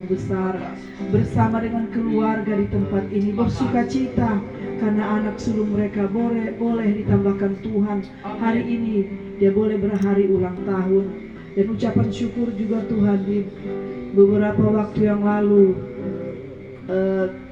besar bersama dengan keluarga di tempat ini, bersukacita karena anak sulung mereka boleh ditambahkan Tuhan. Hari ini dia boleh berhari ulang tahun, dan ucapan syukur juga Tuhan di beberapa waktu yang lalu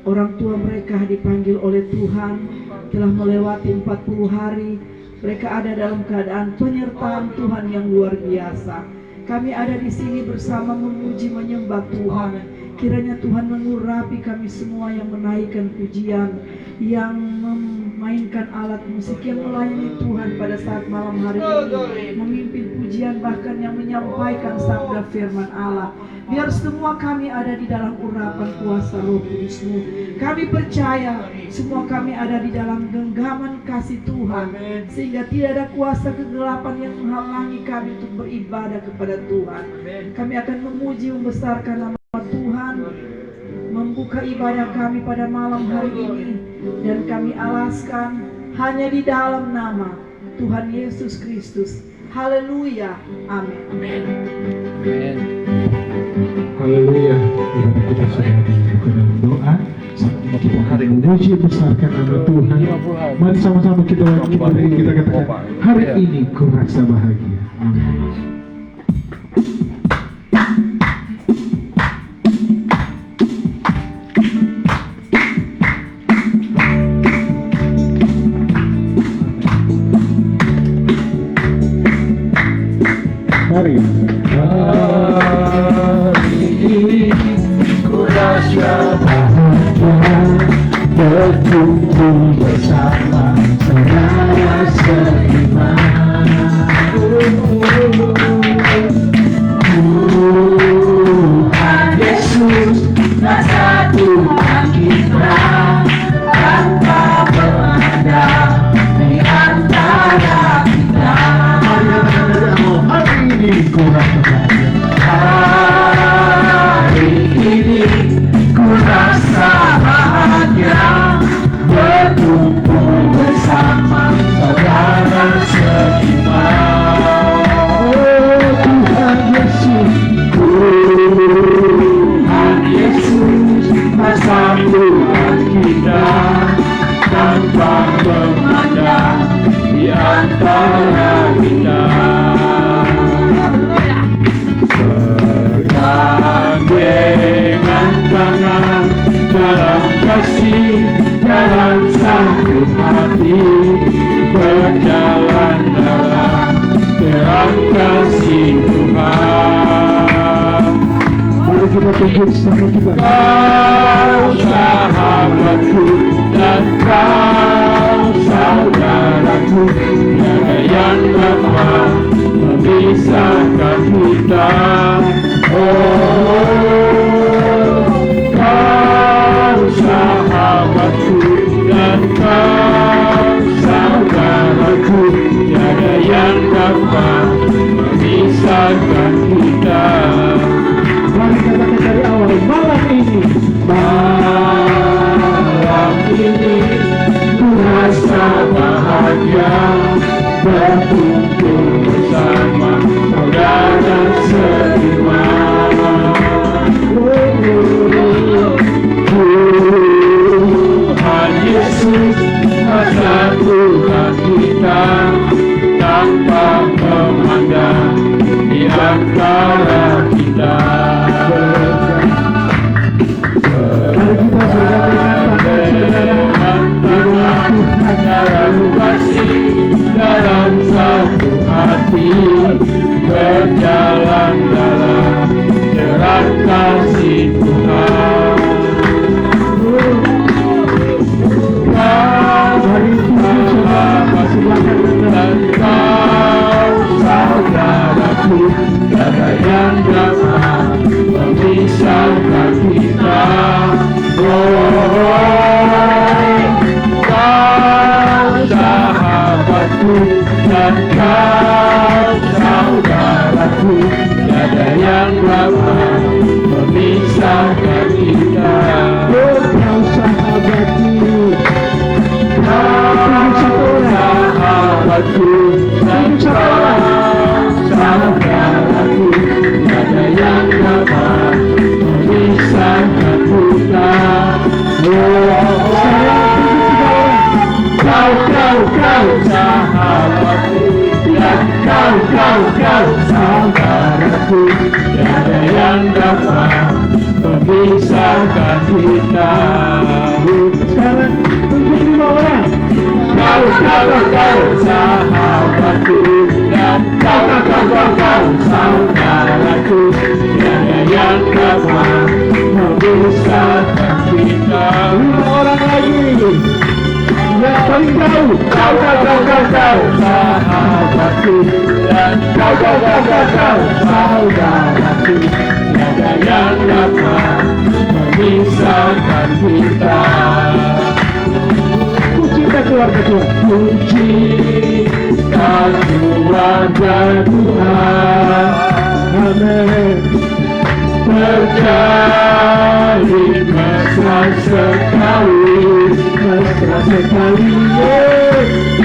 orang tua mereka dipanggil oleh Tuhan, telah melewati 40 hari mereka ada dalam keadaan penyertaan Tuhan yang luar biasa. Kami ada di sini bersama memuji menyembah Tuhan. Kiranya Tuhan mengurapi kami semua yang menaikkan pujian, yang memainkan alat musik, yang melayani Tuhan pada saat malam hari ini, memimpin pujian, bahkan yang menyampaikan sabda firman Allah. Biar semua kami ada di dalam urapan kuasa Roh Kudus-Mu. Kami percaya semua kami ada di dalam genggaman kasih Tuhan, sehingga tidak ada kuasa kegelapan yang menghalangi kami untuk beribadah kepada Tuhan. Kami akan memuji membesarkan nama Tuhan, membuka ibadah kami pada malam hari ini, dan kami alaskan hanya di dalam nama Tuhan Yesus Kristus. Haleluya, amin. Amin. Haleluya. Ibadah kita sudah dibuka dalam doa. Saatnya kita hari memuji besarkan nama Tuhan. Mari sama-sama kita beri, kita katakan, hari ini ku rasa bahagia. Amin. Hari ini ku rasa bahagia, berkumpul bersama saudara seiman. Tuhan Yesus rasa Tuhan kita, tanpa memandang di antara kita. Hari ini ku rasa bahagia. Hari ini ku rasa bahagia, berkumpul bersama saudara seiman. Oh Tuhan Yesus, Tuhan Yesus rasa Tuhan kita, tanpa memandang di antara kita. Bergandengan tangan dalam kasih, dalam satu hati, berjalan dalam terang kasih Tuhan. Mari kita tunjuk sama kita. Kau sahabatku dan kau saudaraku, tiada yang dapat memisahkan kita. Oh, kau sahabatku dan kau saudaraku, tiada yang dapat memisahkan kita. Mari katakan dari awal, malam ini ku rasa bahagia, berkumpul bersama saudara seiman. Tuhan Yesus rasa Tuhan kita, tanpa memandang di antara kita. Dalam kasih, dalam satu hati, berjalan dalam terang kasih Tuhan. Dan kau saudaraku, tiada yang dapat memisahkan kita. Kau sahabatku dan kau saudaraku, tiada yang dapat memisahkan kita. Kau sahabatku, kau sahabatku dan kau saudaraku, tiada yang dapat memisahkan kau saudaraku, tiada yang dapat memisahkan kita. Sekarang untuk 5 orang. Kau sahabatku, dan kau saudaraku, tiada yang dapat memisahkan kita. 5 orang lagi. Yang paling jauh, kau sahabatku, dan kau saudaraku, tiada yang dapat memisahkan kita. Pujikan keluarga Tuhan, pujikan keluarga Tuhan. Amin. Terjalin mesra sekali,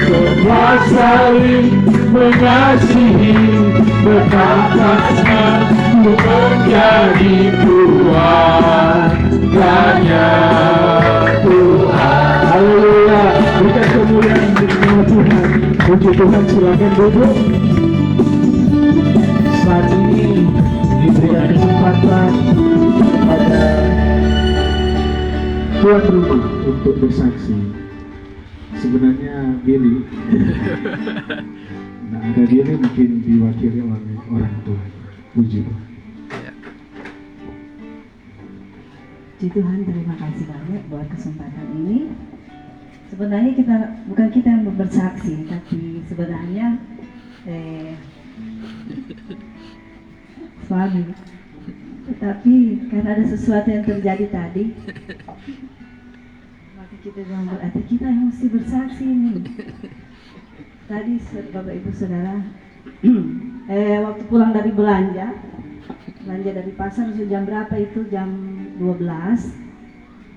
semua saling mengasihi, berpaksa menjadi keluarganya Tuhan. Haleluya, berikan kemuliaan untuk nama Tuhan. Puji Tuhan, silakan duduk. Saat ini diberikan kesempatan kepada tuan rumah untuk bersaksi. Sebenarnya Billy, nah ada Billy mungkin diwakili oleh orang tua. Puji Tuhan. Puji Tuhan, terima kasih banyak buat kesempatan ini. Sebenarnya bukan kita yang bersaksi, tapi sebenarnya suami. Tetapi karena ada sesuatu yang terjadi tadi, maka kita bilang berarti kita yang mesti bersaksi ini. Tadi Bapak Ibu Saudara, waktu pulang dari belanja dari pasar jam berapa itu? Jam 12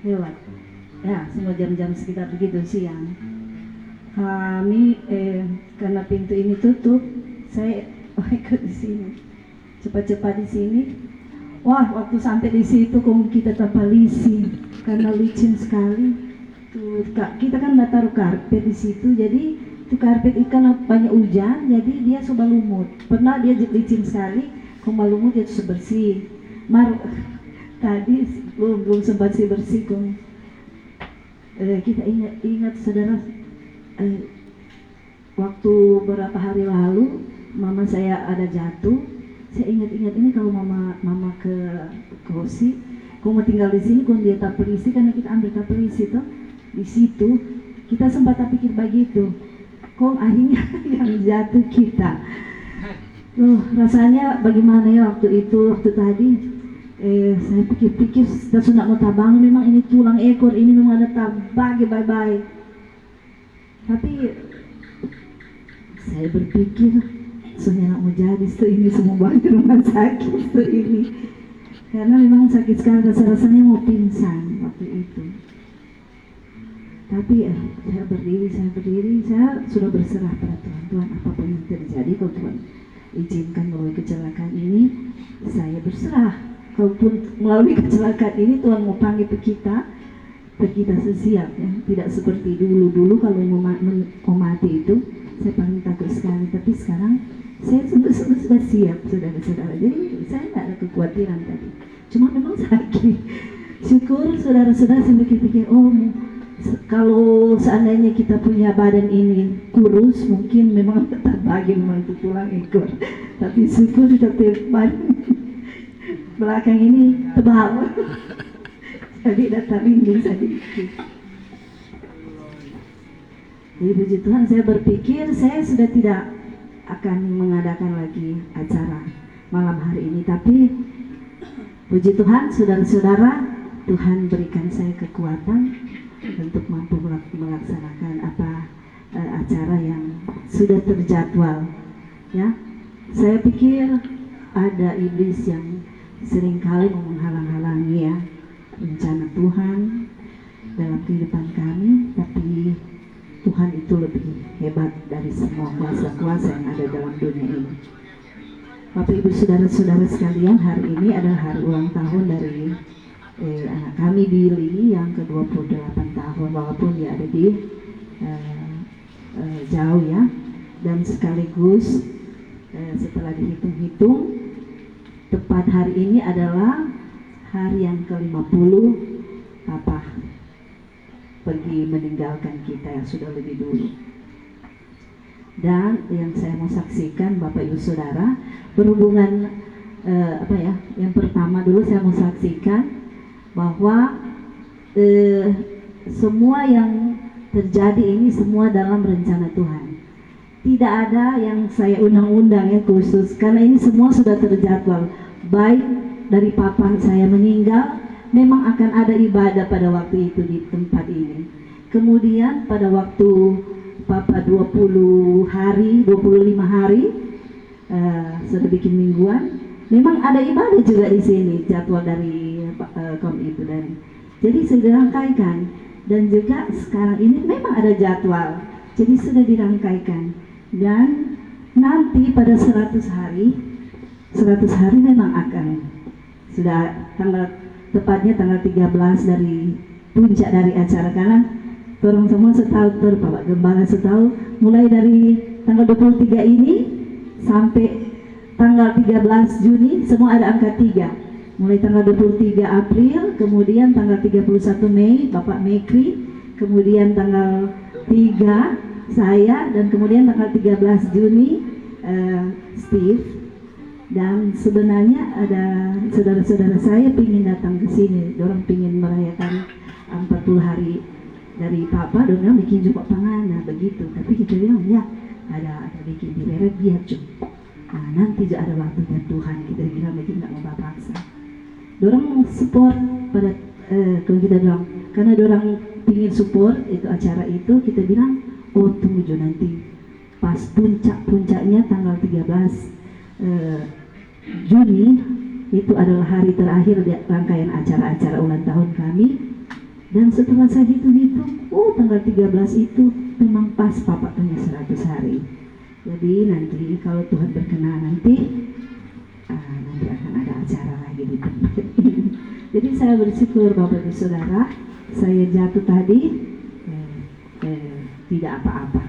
lewat. Ya, semua jam-jam sekitar begitu siang. Kami karena pintu ini tutup, saya ikut di sini. Cepat-cepat di sini. Wah, waktu sampai di situ kita terpalisi karena licin sekali. Tuh, kita kan nggak taruh karpet di situ, jadi itu karpet ikan banyak hujan, jadi dia sudah lumut. Pernah dia licin sekali, kalau lumut dia sudah bersih. Tadi belum sempat bersih kita ingat saudara, waktu beberapa hari lalu mama saya ada jatuh. Saya ingat ini kalau mama ke Kosi, kalau mau tinggal di sini, kalau dia tak polisi, karena kita ambil tak polisi tuh di situ, kita sempat pikir begitu. Kok akhirnya yang jatuh kita. Rasanya bagaimana ya waktu tadi. Saya pikir-pikir sudah mau tabang, memang ini tulang ekor ini memang ada tabang bye-bye. Tapi saya berpikir soalnya nak mau jadi ini semua bawa ke rumah sakit ini, karena memang sakit sekali, rasanya mau pingsan waktu itu. Tapi saya berdiri, saya sudah berserah pada Tuhan. Tuhan, apapun yang terjadi, kalau Tuhan izinkan melalui kecelakaan ini, saya berserah. Kalaupun melalui kecelakaan ini Tuhan mau panggil kita sesiap ya. Tidak seperti dulu kalau mau mati itu saya paling takut sekali. Tapi sekarang saya sudah siap, saudara-saudara. Jadi saya tidak ada kekhawatiran tadi. Cuma memang sakit. Syukur saudara-saudara, saya pikir kalau seandainya kita punya badan ini kurus, mungkin memang tak bagi memang itu tulang ekor. Tapi syukur tetap badan belakang ini tebal. Jadi datang lindung sedikit. Jadi puji Tuhan, saya berpikir saya sudah tidak akan mengadakan lagi acara malam hari ini. Tapi puji Tuhan, saudara-saudara, Tuhan berikan saya kekuatan untuk mampu melaksanakan acara yang sudah terjadwal. Ya, saya pikir ada iblis yang seringkali menghalang-halangi ya rencana Tuhan dalam kehidupan kami, tapi Tuhan itu lebih hebat dari semua kuasa-kuasa yang ada dalam dunia ini. Bapak Ibu saudara-saudara sekalian, hari ini adalah hari ulang tahun dari anak kami Billy yang ke-28 tahun, walaupun dia ada di jauh ya, dan sekaligus setelah dihitung-hitung, tepat hari ini adalah hari yang ke-50 Papa pergi meninggalkan kita yang sudah lebih dulu. Dan yang saya mau saksikan Bapak Ibu Saudara, berhubungan yang pertama dulu saya mau saksikan bahwa semua yang terjadi ini semua dalam rencana Tuhan. Tidak ada yang saya undang-undang ya khusus, karena ini semua sudah terjadwal. Baik dari Papa saya meninggal, memang akan ada ibadah pada waktu itu di tempat ini. Kemudian pada waktu Papa 25 hari sudah bikin mingguan, memang ada ibadah juga di sini, jadwal dari kaum itu. Dan jadi sudah dirangkaikan, dan juga sekarang ini memang ada jadwal, jadi sudah dirangkaikan. Dan nanti pada 100 hari memang akan sudah tepatnya tanggal 13 dari puncak dari acara, karena orang semua setahu Bapak Gembala setahu mulai dari tanggal 23 ini sampai tanggal 13 Juni semua ada angka 3. Mulai tanggal 23 April, kemudian tanggal 31 Mei Bapak Mekri, kemudian tanggal 3 saya, dan kemudian tanggal 13 Juni Steve. Dan sebenarnya ada saudara-saudara saya ingin datang ke sini, dorang ingin merayakan 40 hari dari Papa, dorang bikin juga pangana begitu. Tapi kita bilang ya ada bikin di Beret biar cukup. Nah, nanti juga ada waktu dan Tuhan, kita bilang begitu, nggak mau paksa. Dorang support pada kalau kita bilang, karena dorang ingin support itu acara itu, kita bilang oh tunggu nanti pas puncaknya tanggal 13 Juni itu adalah hari terakhir di rangkaian acara-acara ulang tahun kami. Dan setelah saya hitung-hitung, tanggal 13 itu memang pas Papa punya 100 hari. Jadi nanti kalau Tuhan berkenan nanti akan ada acara lagi di tempat ini. Jadi saya bersyukur Bapak Ibu Saudara, saya jatuh tadi tidak apa-apa.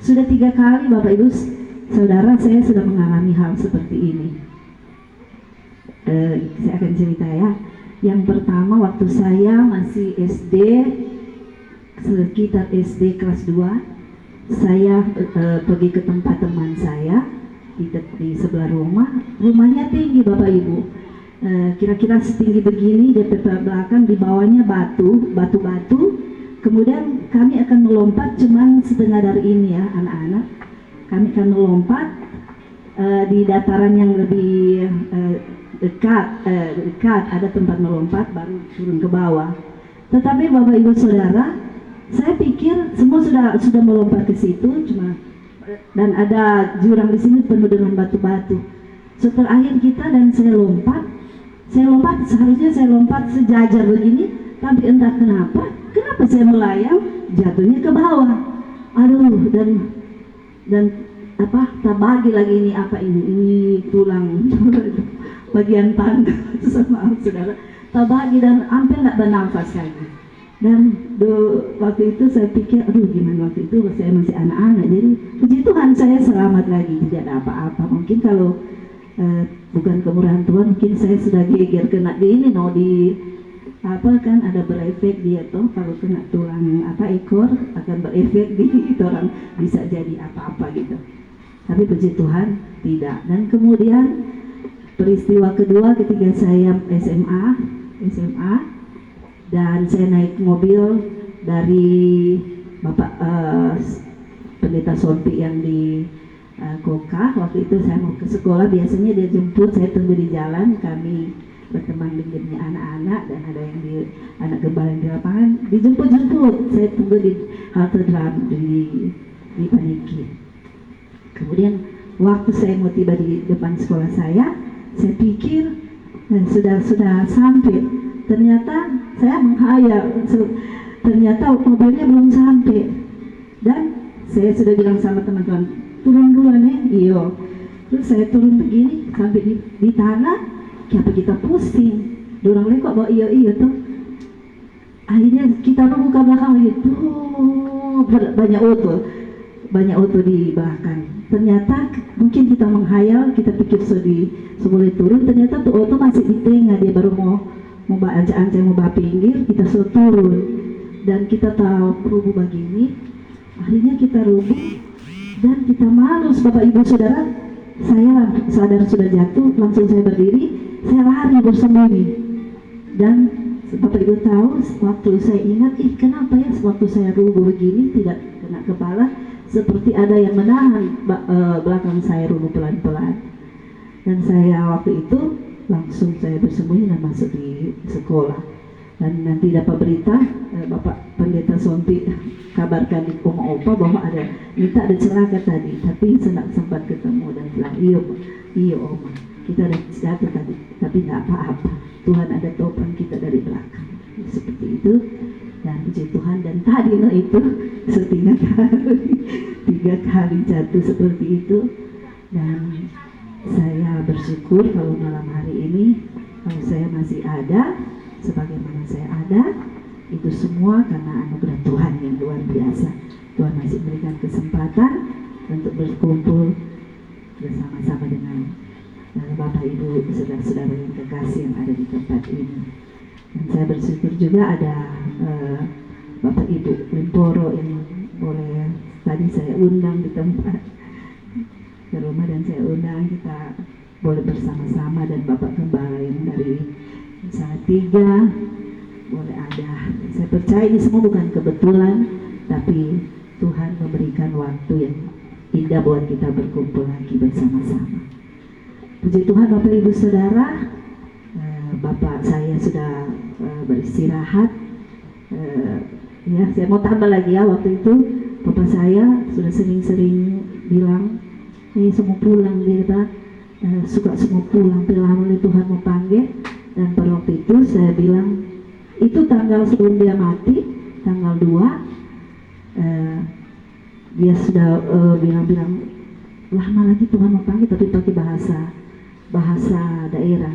Sudah 3 kali Bapak Ibu Saudara saya sudah mengalami hal seperti ini. Saya akan cerita ya. Yang pertama waktu saya masih SD, sekitar SD kelas 2, saya pergi ke tempat teman saya di sebelah rumahnya tinggi Bapak Ibu, kira-kira setinggi begini, di belakang di bawahnya batu-batu. Kemudian kami akan melompat cuman setengah dari ini ya anak-anak. Kami akan melompat di dataran yang lebih dekat, ada tempat melompat baru turun ke bawah. Tetapi Bapak Ibu Saudara, saya pikir semua sudah melompat ke situ, dan ada jurang di sini penuh dengan batu-batu. Setelah akhir kita dan saya lompat, seharusnya saya lompat sejajar begini, tapi entah kenapa saya melayang, jatuhnya ke bawah. Aduh, dan tabagi lagi ini tulang bagian tanda sama saudara, tabagi dan hampir nggak bernafas lagi. Dan waktu itu saya pikir, gimana waktu itu saya masih anak-anak, jadi puji Tuhan saya selamat lagi, tidak ada apa-apa. Mungkin kalau bukan kemurahan Tuhan, mungkin saya sudah geger kena di kan ada berefek dia tuh, kalau kena tulang ekor akan berefek di orang, bisa jadi apa-apa gitu. Tapi puji Tuhan tidak. Dan kemudian peristiwa kedua ketika saya SMA dan saya naik mobil dari Bapak Pendeta Sompi yang di Koka. Waktu itu saya mau ke sekolah, biasanya dia jemput, saya tunggu di jalan, kami berteman dengannya anak-anak, dan ada yang anak gembala yang di lapangan dijemput, saya tunggu di halte tram di Paniki. Kemudian waktu saya mau tiba di depan sekolah saya pikir sudah sampai, ternyata saya menghayal, ternyata mobilnya belum sampai, dan saya sudah bilang sama teman-teman, turun duluan ya, iyo. Terus saya turun begini sampai di tanah. Kenapa kita pusing? Dorang lekok bawa iyo tuh. Akhirnya kita buka belakang gitu, banyak auto. banyak auto di belakang. Ternyata mungkin kita menghayal, kita pikir boleh turun, ternyata tuh auto masih di tengah, dia baru mau ancang-ancang mau pinggir, kita suruh turun. Dan kita tahu rubuh begini, akhirnya kita rubuh dan kita malu, Bapak Ibu Saudara. Saya sadar sudah jatuh, langsung saya berdiri, saya lari bersembunyi. Dan Bapak Ibu tahu, waktu saya ingat, kenapa ya waktu saya rubuh begini tidak kena kepala, seperti ada yang menahan belakang saya rubuh pelan-pelan. Dan saya waktu itu langsung saya bersembunyi dan masuk di sekolah. Dan nanti dapat berita, Bapak Pendeta Sompi kabarkan di Oma Opa bahwa minta ada celaka tadi, tapi saya sempat ketemu dan bilang, iya Oma, kita ada jatuh tadi, tapi tidak apa-apa, Tuhan ada topang kita dari belakang, seperti itu. Dan puji Tuhan, dan tadi itu tiga kali jatuh seperti itu. Dan saya bersyukur kalau malam hari ini, kalau saya masih ada, sebagaimana saya ada, itu semua karena anugerah Tuhan yang luar biasa. Tuhan masih berikan kesempatan untuk berkumpul bersama-sama dengan Bapak Ibu saudara-saudara yang kekasih yang ada di tempat ini. Dan saya bersyukur juga ada Bapak Ibu Limporo yang boleh tadi saya undang di tempat ke rumah, dan saya undang kita boleh bersama-sama, dan Bapak Gembala yang dari Salatiga boleh ada. Saya percaya ini semua bukan kebetulan, tapi Tuhan memberikan waktu yang indah buat kita berkumpul lagi bersama-sama. Puji Tuhan Bapak Ibu Saudara, Bapak saya sudah beristirahat. Ya, saya mau tambah lagi ya, waktu itu Bapak saya sudah sering-sering bilang, semua pulang, dia kata suka semua pulang, bila Tuhan mau panggil. Dan pada waktu itu saya bilang, itu tanggal sebelum dia mati, tanggal 2, dia sudah bilang-bilang, lama lagi Tuhan mau panggil, tapi pakai bahasa daerah.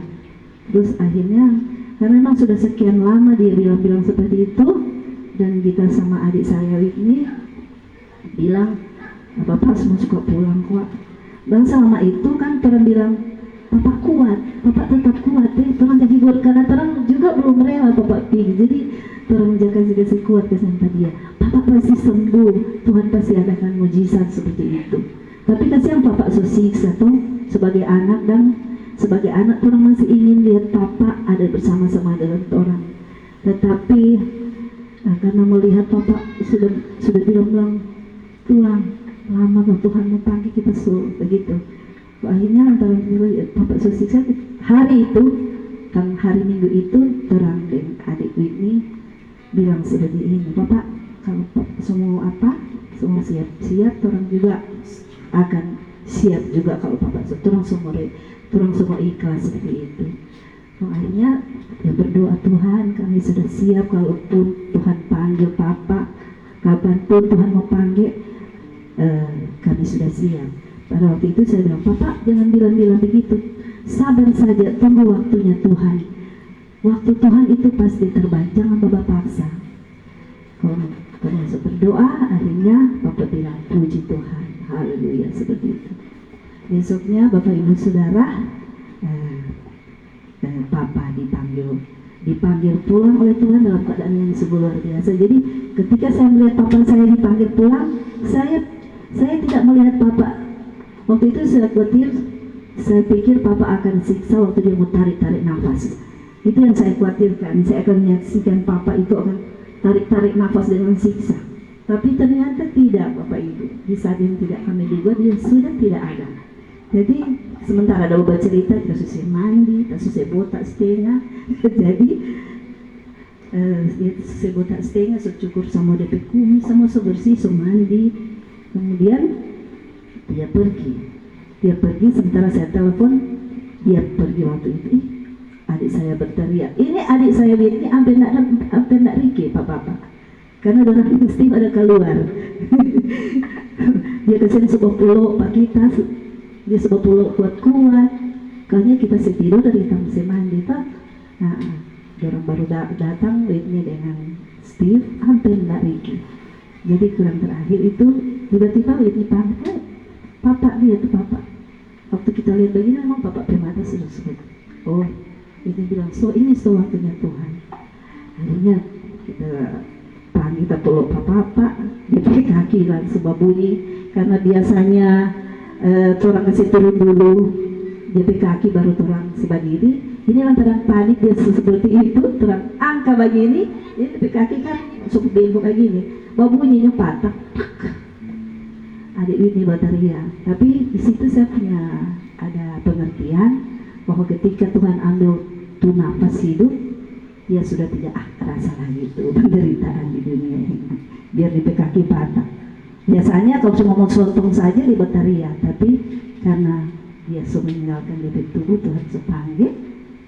Terus akhirnya, karena memang sudah sekian lama dia bilang-bilang seperti itu, dan kita sama adik saya ini bilang, Bapak semua suka pulang kok. Dan selama itu kan orang bilang, Bapak kuat, Bapak tetap kuat deh, orang jadi buat, karena orang juga belum rela Bapak pergi. Jadi orang jaga kasih kuat kesampai dia, Bapak pasti sembuh, Tuhan pasti adakan mujizat seperti itu. Tapi kasihan Bapak so siksa toh, sebagai anak, dan sebagai anak orang masih ingin lihat Bapak ada bersama-sama dengan orang. Tetapi karena melihat Bapak sudah bilang pulang, lama kalau Tuhan mau panggil kita suruh begitu. Akhirnya antara Bapak Sosiksa hari itu, kan hari Minggu itu, terang dan adik Whitney bilang sudah di ini, Bapak kalau semua siap-siap, orang juga akan siap juga kalau Bapak orang semua ikhlas seperti itu. Akhirnya ya berdoa, Tuhan kami sudah siap, kalaupun Tuhan panggil Papa, kapanpun Tuhan mau panggil, kami sudah siap. Pada waktu itu saya bilang, Bapak jangan bilang-bilang begitu, sabar saja, tunggu waktunya Tuhan. Waktu Tuhan itu pasti terbaik, jangan Bapak paksa. Kalau masuk berdoa, akhirnya Bapak bilang, puji Tuhan, haleluya, seperti itu. Besoknya Bapak Ibu Saudara, Papa dipanggil pulang oleh Tuhan dalam keadaan yang sungguh luar biasa. Jadi ketika saya melihat Papa saya dipanggil pulang, saya tidak melihat Papa. Waktu itu saya pikir Papa akan siksa waktu dia mau tarik-tarik nafas. Itu yang saya khawatirkan, saya akan menyaksikan Papa itu akan tarik-tarik nafas dengan siksa. Tapi ternyata tidak Bapak Ibu, di saat yang tidak kami duga dia sudah tidak ada. Jadi sementara ada obat cerita, kita selesai mandi, kita selesai botak setengah. Jadi selesai botak setengah, secukur sama DP kumis, sama sebersih, mandi. Kemudian dia pergi sementara saya telepon, dia pergi waktu itu. Adik saya berteriak, ini adik saya ini hampir nak Riki Pak, karena orang pasti ada keluar. Dia kesini sebuah pulau Pak kita, dia sebuah pulau kuat-kuat, kayaknya kita setidur dari tamu mandi tak. Orang baru datang, Whitney dengan Steve hampir nak Riki. Jadi kurang terakhir itu tiba-tiba Whitney panggil, papa, dia tuh papa. Waktu kita lihat begini memang papa Permata sudah sebut. Oh, Whitney bilang, ini waktunya Tuhan. Akhirnya kita panggil, kita peluk papa, dia pakai kaki langsung bunyi. Karena biasanya orang kasih turun dulu, dia pakai kaki baru orang sebadiri. Ini lantaran panik dia seperti itu, terang angka begini, ini pakai kaki kan cukup bengkok kayak gini. Bunyinya patah. Adik Whitney berteriak. Tapi di situ saya punya ada pengertian bahwa ketika Tuhan ambil tuh nafas hidup, dia sudah tidak rasa lagi itu penderitaan di dunia ini. Biar di kaki patah. Biasanya kalau cuma ngomong sontong saja dia berteriak, tapi karena dia sudah meninggalkan di tubuh, Tuhan sepanggil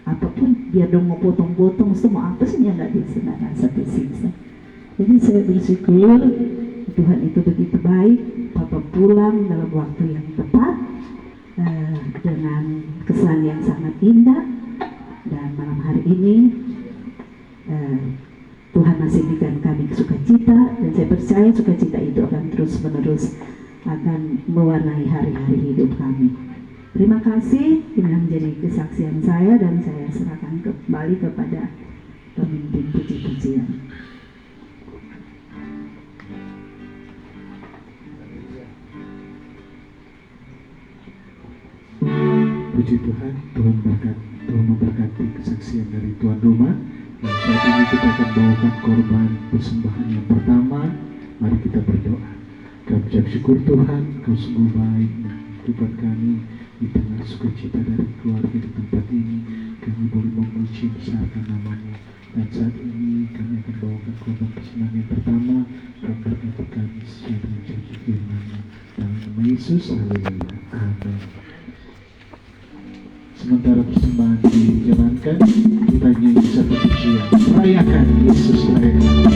apapun dia dong mau potong-potong semua apa sih dia nggak bisa rasa tersiksa. Jadi saya bersyukur Tuhan itu begitu baik. Papa pulang dalam waktu yang tepat dengan kesan yang sangat indah, dan malam hari ini Tuhan masih berikan kami sukacita, dan saya percaya sukacita itu akan terus menerus akan mewarnai hari-hari hidup kami. Terima kasih, ini menjadi kesaksian saya dan saya serahkan kembali kepada pemimpin puji-pujian. Puji Tuhan, Tuhan memberkati kesaksian dari tuan rumah. Dan saat ini kita akan bawakan korban persembahan yang pertama. Mari kita berdoa. Kami ucap syukur Tuhan, Kau sungguh baik kehidupan kami di tengah sukacita dari keluarga di tempat ini. Kami boleh memuji besarkan nama-Mu. Dan saat ini kami akan bawakan korban persembahan yang pertama. Kau berkati kami sesuai dengan janji firman-Mu. Dalam nama Yesus, haleluya, amin. Sementara persembahan dijalankan, kita nyanyi satu pujian. Rayakan Yesus, rayakan.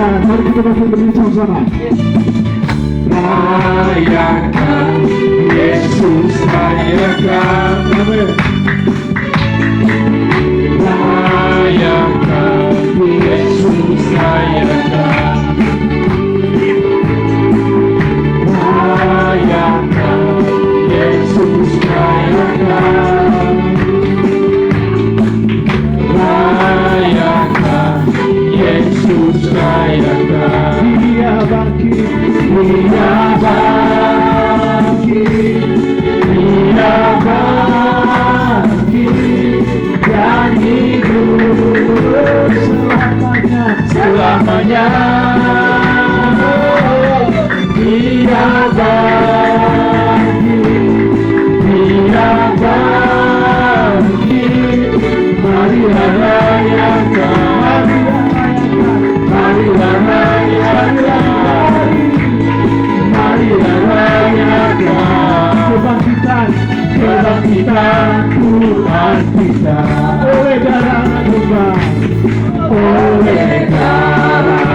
Mari kita berdiri sama-sama. Rayakan Yesus, rayakan. Amin. Rayakan Yesus, rayakan. Rayakan Yesus, rayakan. Rayakan Yesus, rayakan. Dia bangkit, dia bangkit, dia bangkit, dan hidup selamanya, selamanya. Dia bangkit, dia bangkit, marilah rayakan, marilah rayakan, marilah rayakan kebangkitan, kebangkitan Tuhan kita. Oleh darah Tuhan, oleh darah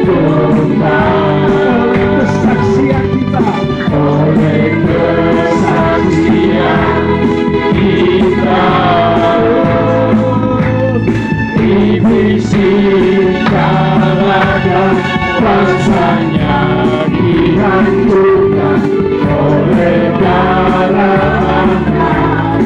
Tuhan, oleh kesaksian kita, oleh kesaksian kita. Iblis dan rasanya dihancurkan oleh darah Anak.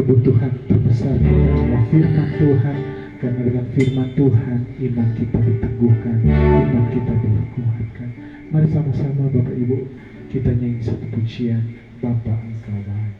kebutuhan terbesar kita adalah firman Tuhan, karena dengan firman Tuhan iman kita diteguhkan, iman kita dikuatkan. Mari sama-sama Bapak Ibu kita nyanyi satu pujian, Bapa Engkau baik.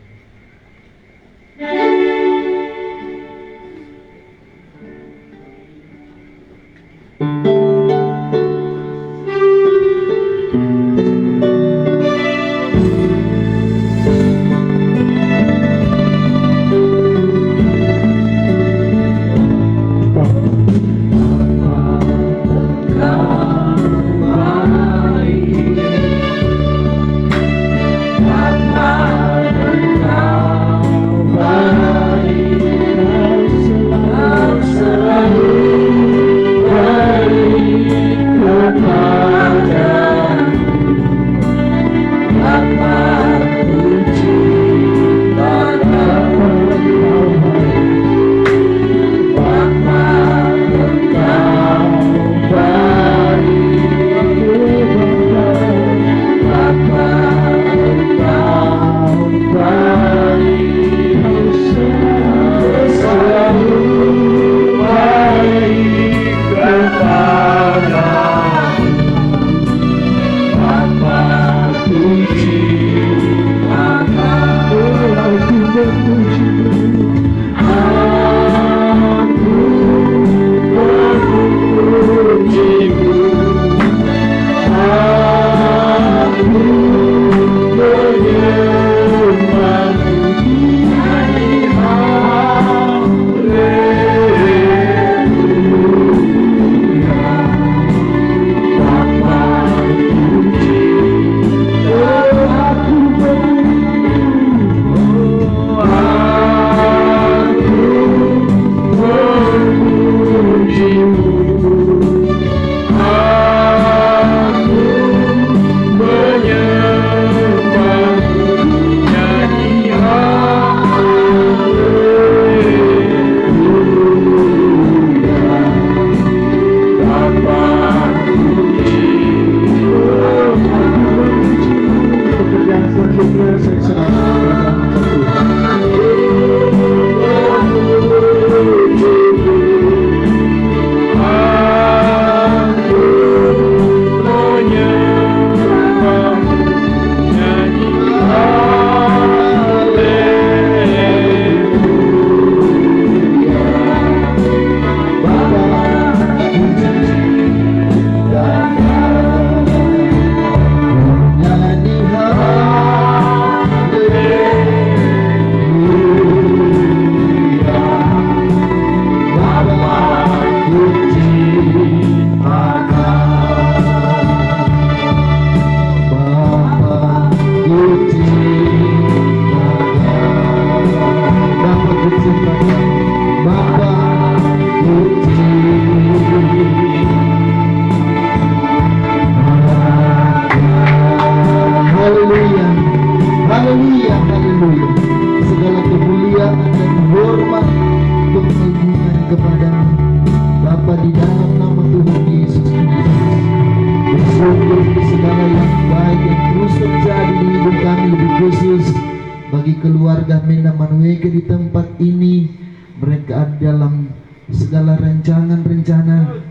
keluarga Mena Manueke di tempat ini. Mereka ada dalam segala rencana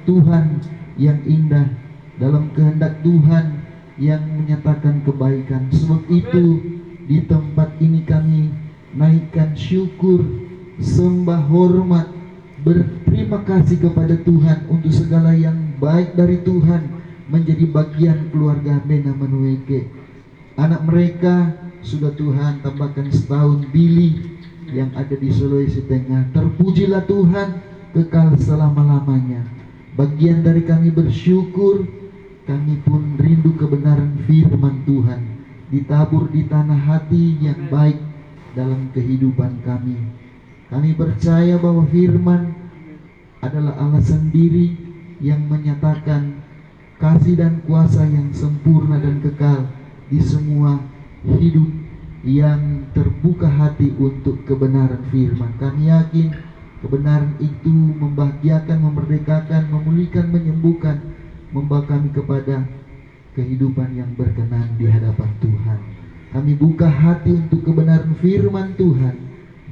Tuhan yang indah, dalam kehendak Tuhan yang menyatakan kebaikan. Sebab itu di tempat ini kami naikkan syukur, sembah, hormat, berterima kasih kepada Tuhan untuk segala yang baik dari Tuhan menjadi bagian keluarga Mena Manueke. Anak mereka sudah Tuhan tambahkan setahun, Billy yang ada di Sulawesi Tengah. Terpujilah Tuhan kekal selama-lamanya. Bagian dari kami bersyukur, kami pun rindu kebenaran firman Tuhan ditabur di tanah hati yang baik dalam kehidupan kami. Kami percaya bahwa firman adalah Allah sendiri yang menyatakan kasih dan kuasa yang sempurna dan kekal di semua hidup yang terbuka hati untuk kebenaran firman. Kami yakin kebenaran itu membahagiakan, memerdekakan, memulihkan, menyembuhkan, membawa kami kepada kehidupan yang berkenan di hadapan Tuhan. Kami buka hati untuk kebenaran firman Tuhan,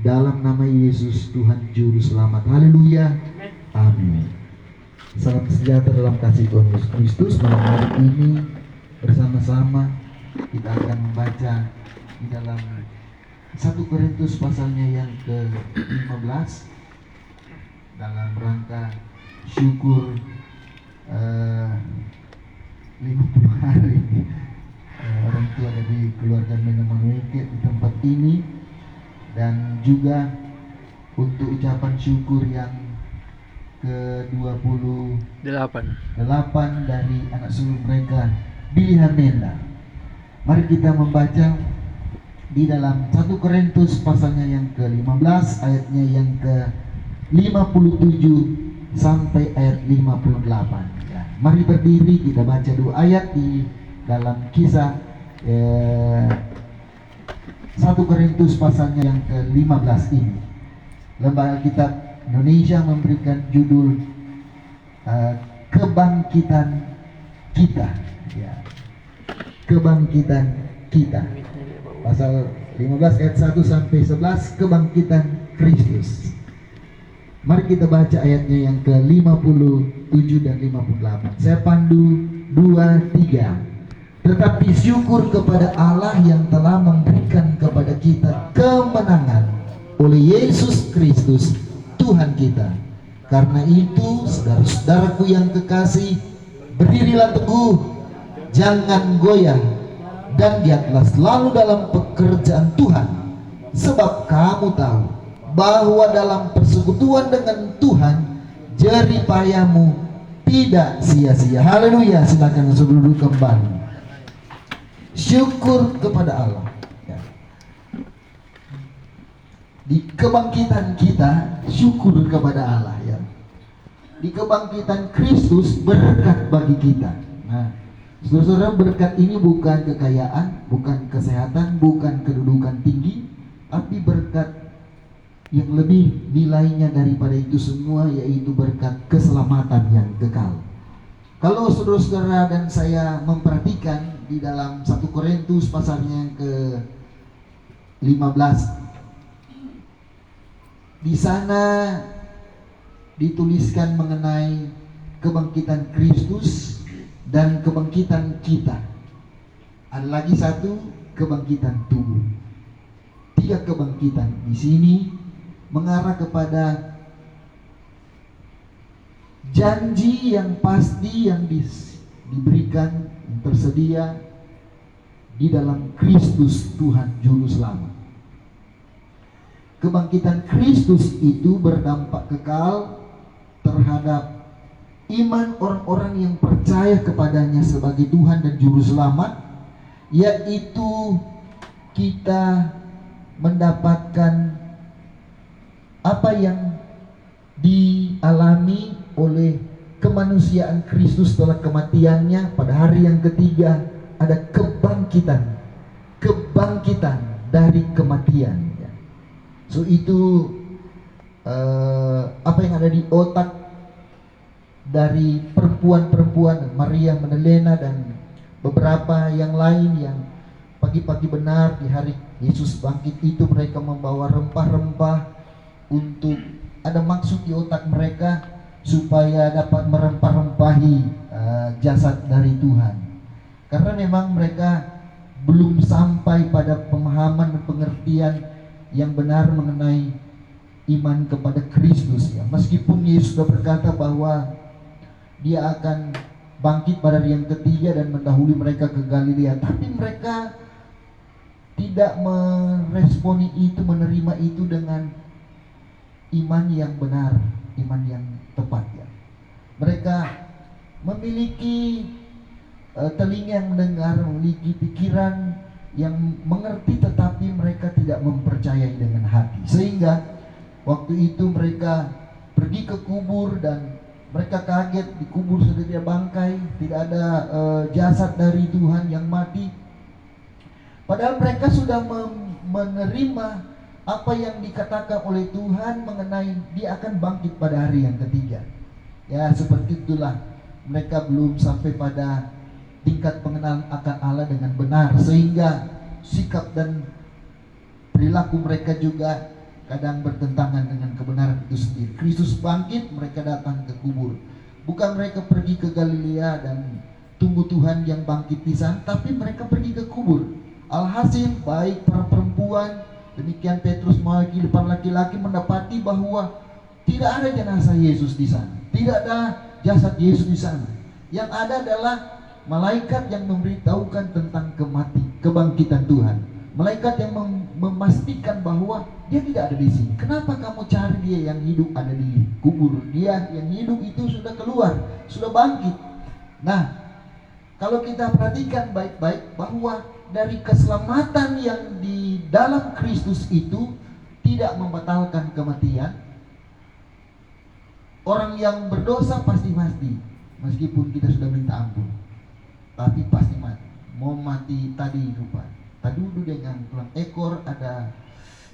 dalam nama Yesus Tuhan Juru Selamat. Haleluya. Amin. Salam sejahtera dalam kasih Tuhan Yesus Kristus. Malam hari ini bersama-sama kita akan membaca di dalam 1 Korintus pasalnya yang ke-15 dalam rangka syukur 50 hari orang tua dari keluarga Menemanuike di tempat ini, dan juga untuk ucapan syukur yang ke-28 dari anak sulung mereka Billy Hamenda. Mari kita membaca di dalam 1 Korintus pasalnya yang ke-15 ayatnya yang ke-57 sampai ayat 58. Ya, mari berdiri kita baca 2 ayat di dalam kisah 1 Korintus pasalnya yang ke-15 ini. Lembaga Alkitab Indonesia memberikan judul Kebangkitan Kita. Ya. Kebangkitan kita. Pasal 15 ayat 1 sampai 11, kebangkitan Kristus. Mari kita baca ayatnya yang ke-57 dan 58. Saya pandu 2, 3. Tetapi syukur kepada Allah yang telah memberikan kepada kita kemenangan oleh Yesus Kristus Tuhan kita. Karena itu, saudara-saudaraku yang kekasih, berdirilah teguh, jangan goyah, dan giatlah selalu dalam pekerjaan Tuhan, sebab kamu tahu bahwa dalam persekutuan dengan Tuhan jerih payahmu tidak sia-sia. Haleluya. Silakan duduk kembali. Syukur kepada Allah. Ya. Di kebangkitan kita, syukur kepada Allah. Ya. Di kebangkitan Kristus, berkat bagi kita. Nah, saudara-saudara, berkat ini bukan kekayaan, bukan kesehatan, bukan kedudukan tinggi, tapi berkat yang lebih nilainya daripada itu semua, yaitu berkat keselamatan yang kekal. Kalau saudara-saudara dan saya memperhatikan di dalam 1 Korintus pasalnya yang ke-15, di sana dituliskan mengenai kebangkitan Kristus dan kebangkitan kita. Ada lagi satu, kebangkitan tubuh. 3 kebangkitan di sini mengarah kepada janji yang pasti yang diberikan, yang tersedia di dalam Kristus Tuhan Juru Selamat. Kebangkitan Kristus itu berdampak kekal terhadap iman orang-orang yang percaya kepadanya sebagai Tuhan dan Juru Selamat, yaitu kita mendapatkan apa yang dialami oleh kemanusiaan Kristus setelah kematiannya. Pada hari yang ketiga ada kebangkitan dari kematian. So itu apa yang ada di otak dari perempuan-perempuan Maria Magdalena dan beberapa yang lain yang pagi-pagi benar di hari Yesus bangkit itu, mereka membawa rempah-rempah untuk ada maksud di otak mereka supaya dapat merempah-rempahi jasad dari Tuhan. Karena memang mereka belum sampai pada pemahaman dan pengertian yang benar mengenai iman kepada Kristus. Ya. Meskipun Yesus sudah berkata bahwa Dia akan bangkit pada hari yang ketiga dan mendahului mereka ke Galilea, tapi mereka tidak meresponi itu, menerima itu dengan iman yang benar, iman yang tepat. Ya. Mereka memiliki telinga yang mendengar, memiliki pikiran yang mengerti, tetapi mereka tidak mempercayai dengan hati. Sehingga waktu itu mereka pergi ke kubur dan mereka kaget, di kubur sudah tidak bangkai, tidak ada jasad dari Tuhan yang mati. Padahal mereka sudah menerima apa yang dikatakan oleh Tuhan mengenai Dia akan bangkit pada hari yang ketiga. Ya, seperti itulah, mereka belum sampai pada tingkat pengenalan akan Allah dengan benar, sehingga sikap dan perilaku mereka juga kadang bertentangan dengan kebenaran itu sendiri. Kristus bangkit, mereka datang ke kubur. Bukan mereka pergi ke Galilea dan tunggu Tuhan yang bangkit di sana, tapi mereka pergi ke kubur. Alhasil baik para perempuan, demikian Petrus mewakili para laki-laki, mendapati bahwa tidak ada jenazah Yesus di sana, tidak ada jasad Yesus di sana. Yang ada adalah malaikat yang memberitahukan tentang kebangkitan Tuhan. Malaikat yang memastikan bahwa dia tidak ada di sini. Kenapa kamu cari dia yang hidup ada di kubur? Dia yang hidup itu sudah keluar, sudah bangkit. Nah, kalau kita perhatikan baik-baik bahwa dari keselamatan yang di dalam Kristus itu tidak membatalkan kematian. Orang yang berdosa pasti mati, meskipun kita sudah minta ampun, tapi pasti mati. Mau mati tadi lupa. Tadi dulu dengan tulang ekor ada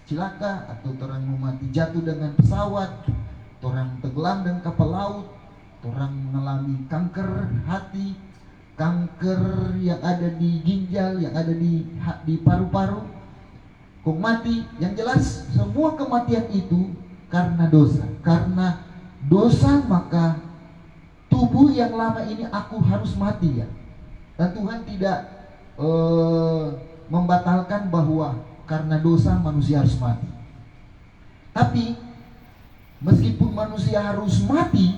cilaka, atau orang mau mati jatuh dengan pesawat, orang tenggelam dengan kapal laut, orang mengalami kanker hati, kanker yang ada di ginjal, yang ada di paru-paru, kok mati. Yang jelas semua kematian itu karena dosa. Karena dosa maka tubuh yang lama ini aku harus mati ya. Dan Tuhan tidak membatalkan bahwa karena dosa manusia harus mati. Tapi meskipun manusia harus mati,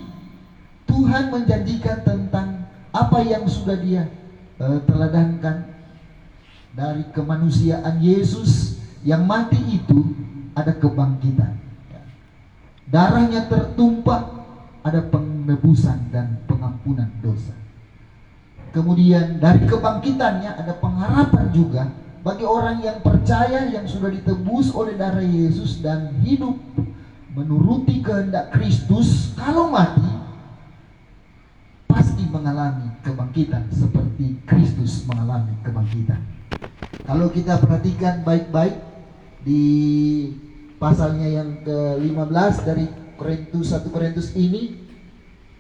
Tuhan menjanjikan tentang apa yang sudah dia teladankan dari kemanusiaan Yesus yang mati itu ada kebangkitan. Darahnya tertumpah, ada penebusan dan pengampunan dosa. Kemudian dari kebangkitannya ada pengharapan juga bagi orang yang percaya, yang sudah ditebus oleh darah Yesus dan hidup menuruti kehendak Kristus. Kalau mati pasti mengalami kebangkitan seperti Kristus mengalami kebangkitan. Kalau kita perhatikan baik-baik di pasalnya yang ke-15 dari 1 Korintus ini,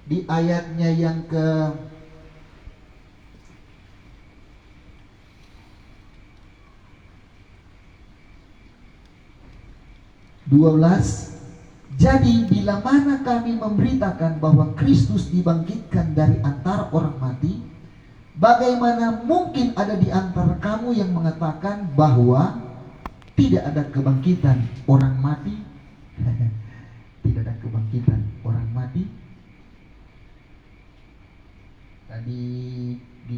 di ayatnya yang ke-12, jadi bila mana kami memberitakan bahwa Kristus dibangkitkan dari antara orang mati, bagaimana mungkin ada di antara kamu yang mengatakan bahwa tidak ada kebangkitan orang mati? Tidak ada kebangkitan orang mati. Tadi di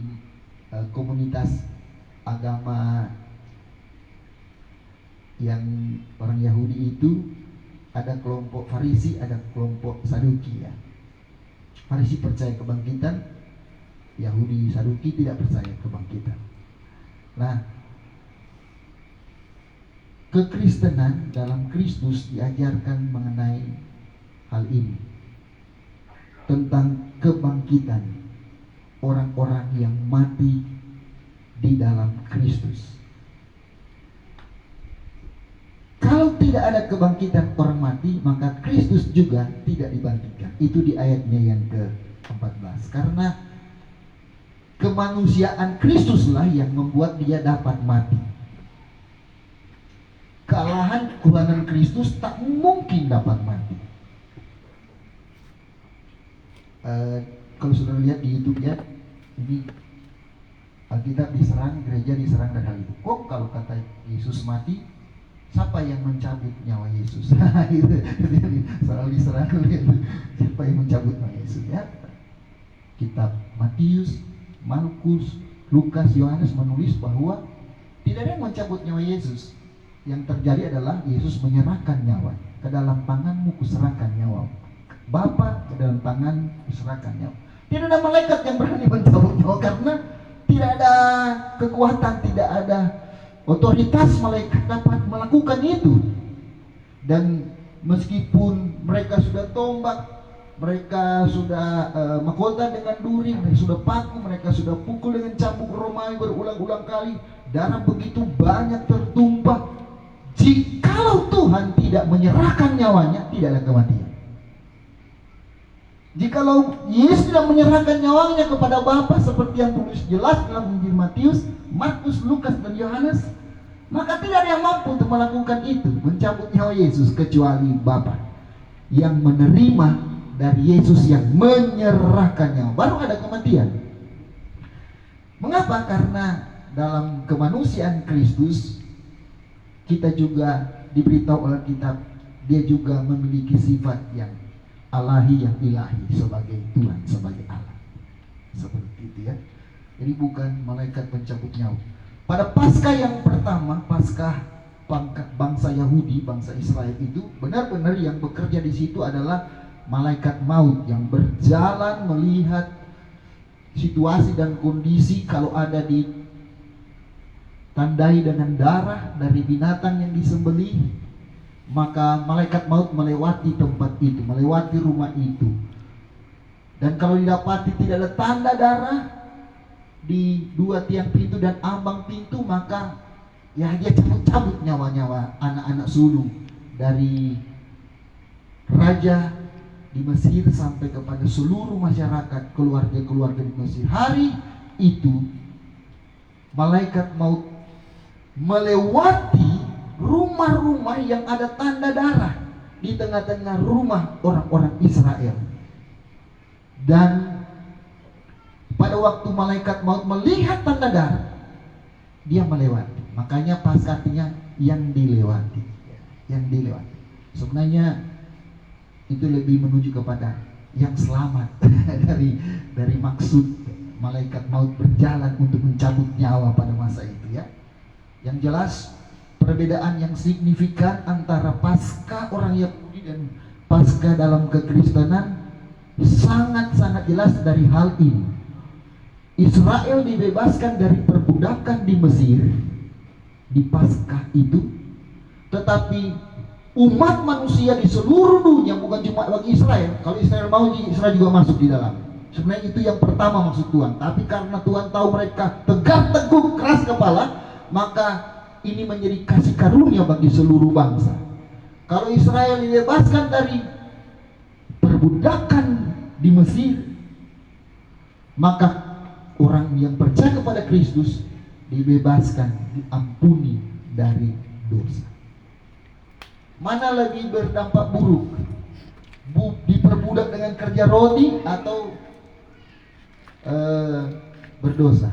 komunitas agama yang orang Yahudi itu ada kelompok Farisi, ada kelompok Saduki ya. Farisi percaya kebangkitan, Yahudi Saduki tidak percaya kebangkitan. Nah, kekristenan dalam Kristus diajarkan mengenai hal ini, tentang kebangkitan orang-orang yang mati di dalam Kristus. Kalau tidak ada kebangkitan orang mati, maka Kristus juga tidak dibangkitkan. Itu di ayatnya yang ke-14. Karena kemanusiaan Kristuslah yang membuat dia dapat mati. Kealahan Kristus tak mungkin dapat mati. Kalau sudah lihat di YouTube ya, ini Alkitab diserang, gereja diserang dan hal itu. Kok kalau kata Yesus mati, siapa yang mencabut nyawa Yesus? Itu soal diserang, siapa yang mencabut nyawa Yesus ya? Kitab Matius, Markus, Lukas, Yohanes menulis bahwa tidak ada yang mencabut nyawa Yesus. Yang terjadi adalah Yesus menyerahkan nyawa. Ke dalam tanganmu kuserahkan nyawa. Bapa, ke dalam tangan kuserahkan nyawa. Tidak ada malaikat yang berani mencabut nyawa, karena tidak ada kekuatan, tidak ada otoritas malaikat dapat melakukan itu. Dan meskipun mereka sudah tombak, mereka sudah mahkota dengan duri, mereka sudah paku, mereka sudah pukul dengan cambuk Romawi berulang-ulang kali, darah begitu banyak tertumpah. Jikalau Tuhan tidak menyerahkan nyawanya, tidak ada kematian. Jikalau Yesus tidak menyerahkan nyawanya kepada Bapa seperti yang tulis jelas dalam Injil Matius, Markus, Lukas, dan Yohanes, Maka tidak ada yang mampu untuk melakukan itu, mencabut nyawa Yesus, kecuali Bapa yang menerima dari Yesus, yang menyerahkan nyawa. Baru ada kematian. Mengapa? Karena dalam kemanusiaan Kristus kita juga diberitahu oleh kitab, dia juga memiliki sifat yang alahi, yang ilahi, sebagai Tuhan, sebagai Allah. Seperti itu ya. Jadi bukan malaikat pencabut nyawa. Pada Paskah yang pertama, Paskah bangsa Yahudi, bangsa Israel itu, benar-benar yang bekerja di situ adalah malaikat maut yang berjalan melihat situasi dan kondisi. Kalau ada ditandai dengan darah dari binatang yang disembelih, maka malaikat maut melewati tempat itu, melewati rumah itu. Dan kalau didapati tidak ada tanda darah di dua tiang pintu dan ambang pintu, maka ya dia cabut nyawa-nyawa anak-anak sulung dari raja di Mesir sampai kepada seluruh masyarakat, keluarga-keluarga di Mesir. Hari itu malaikat maut melewati rumah-rumah yang ada tanda darah di tengah-tengah rumah orang-orang Israel. Dan pada waktu malaikat maut melihat tanda darah, dia melewati. Makanya Paskah artinya yang dilewati, yang dilewati. Sebenarnya itu lebih menuju kepada yang selamat dari maksud malaikat maut berjalan untuk mencabut nyawa pada masa itu ya. Yang jelas perbedaan yang signifikan antara Paskah orang Yahudi dan Paskah dalam kekristenan sangat-sangat jelas dari hal ini. Israel dibebaskan dari perbudakan di Mesir di Paskah itu, tetapi umat manusia di seluruh dunia, bukan cuma bagi Israel. Kalau Israel mau, Israel juga masuk di dalam. Sebenarnya itu yang pertama maksud Tuhan. Tapi karena Tuhan tahu mereka tegak teguh, keras kepala, maka ini menjadi kasih karunia bagi seluruh bangsa. Kalau Israel dibebaskan dari perbudakan di Mesir, maka orang yang percaya kepada Kristus dibebaskan, diampuni dari dosa. Mana lagi berdampak buruk? Diperbudak dengan kerja rodi atau berdosa?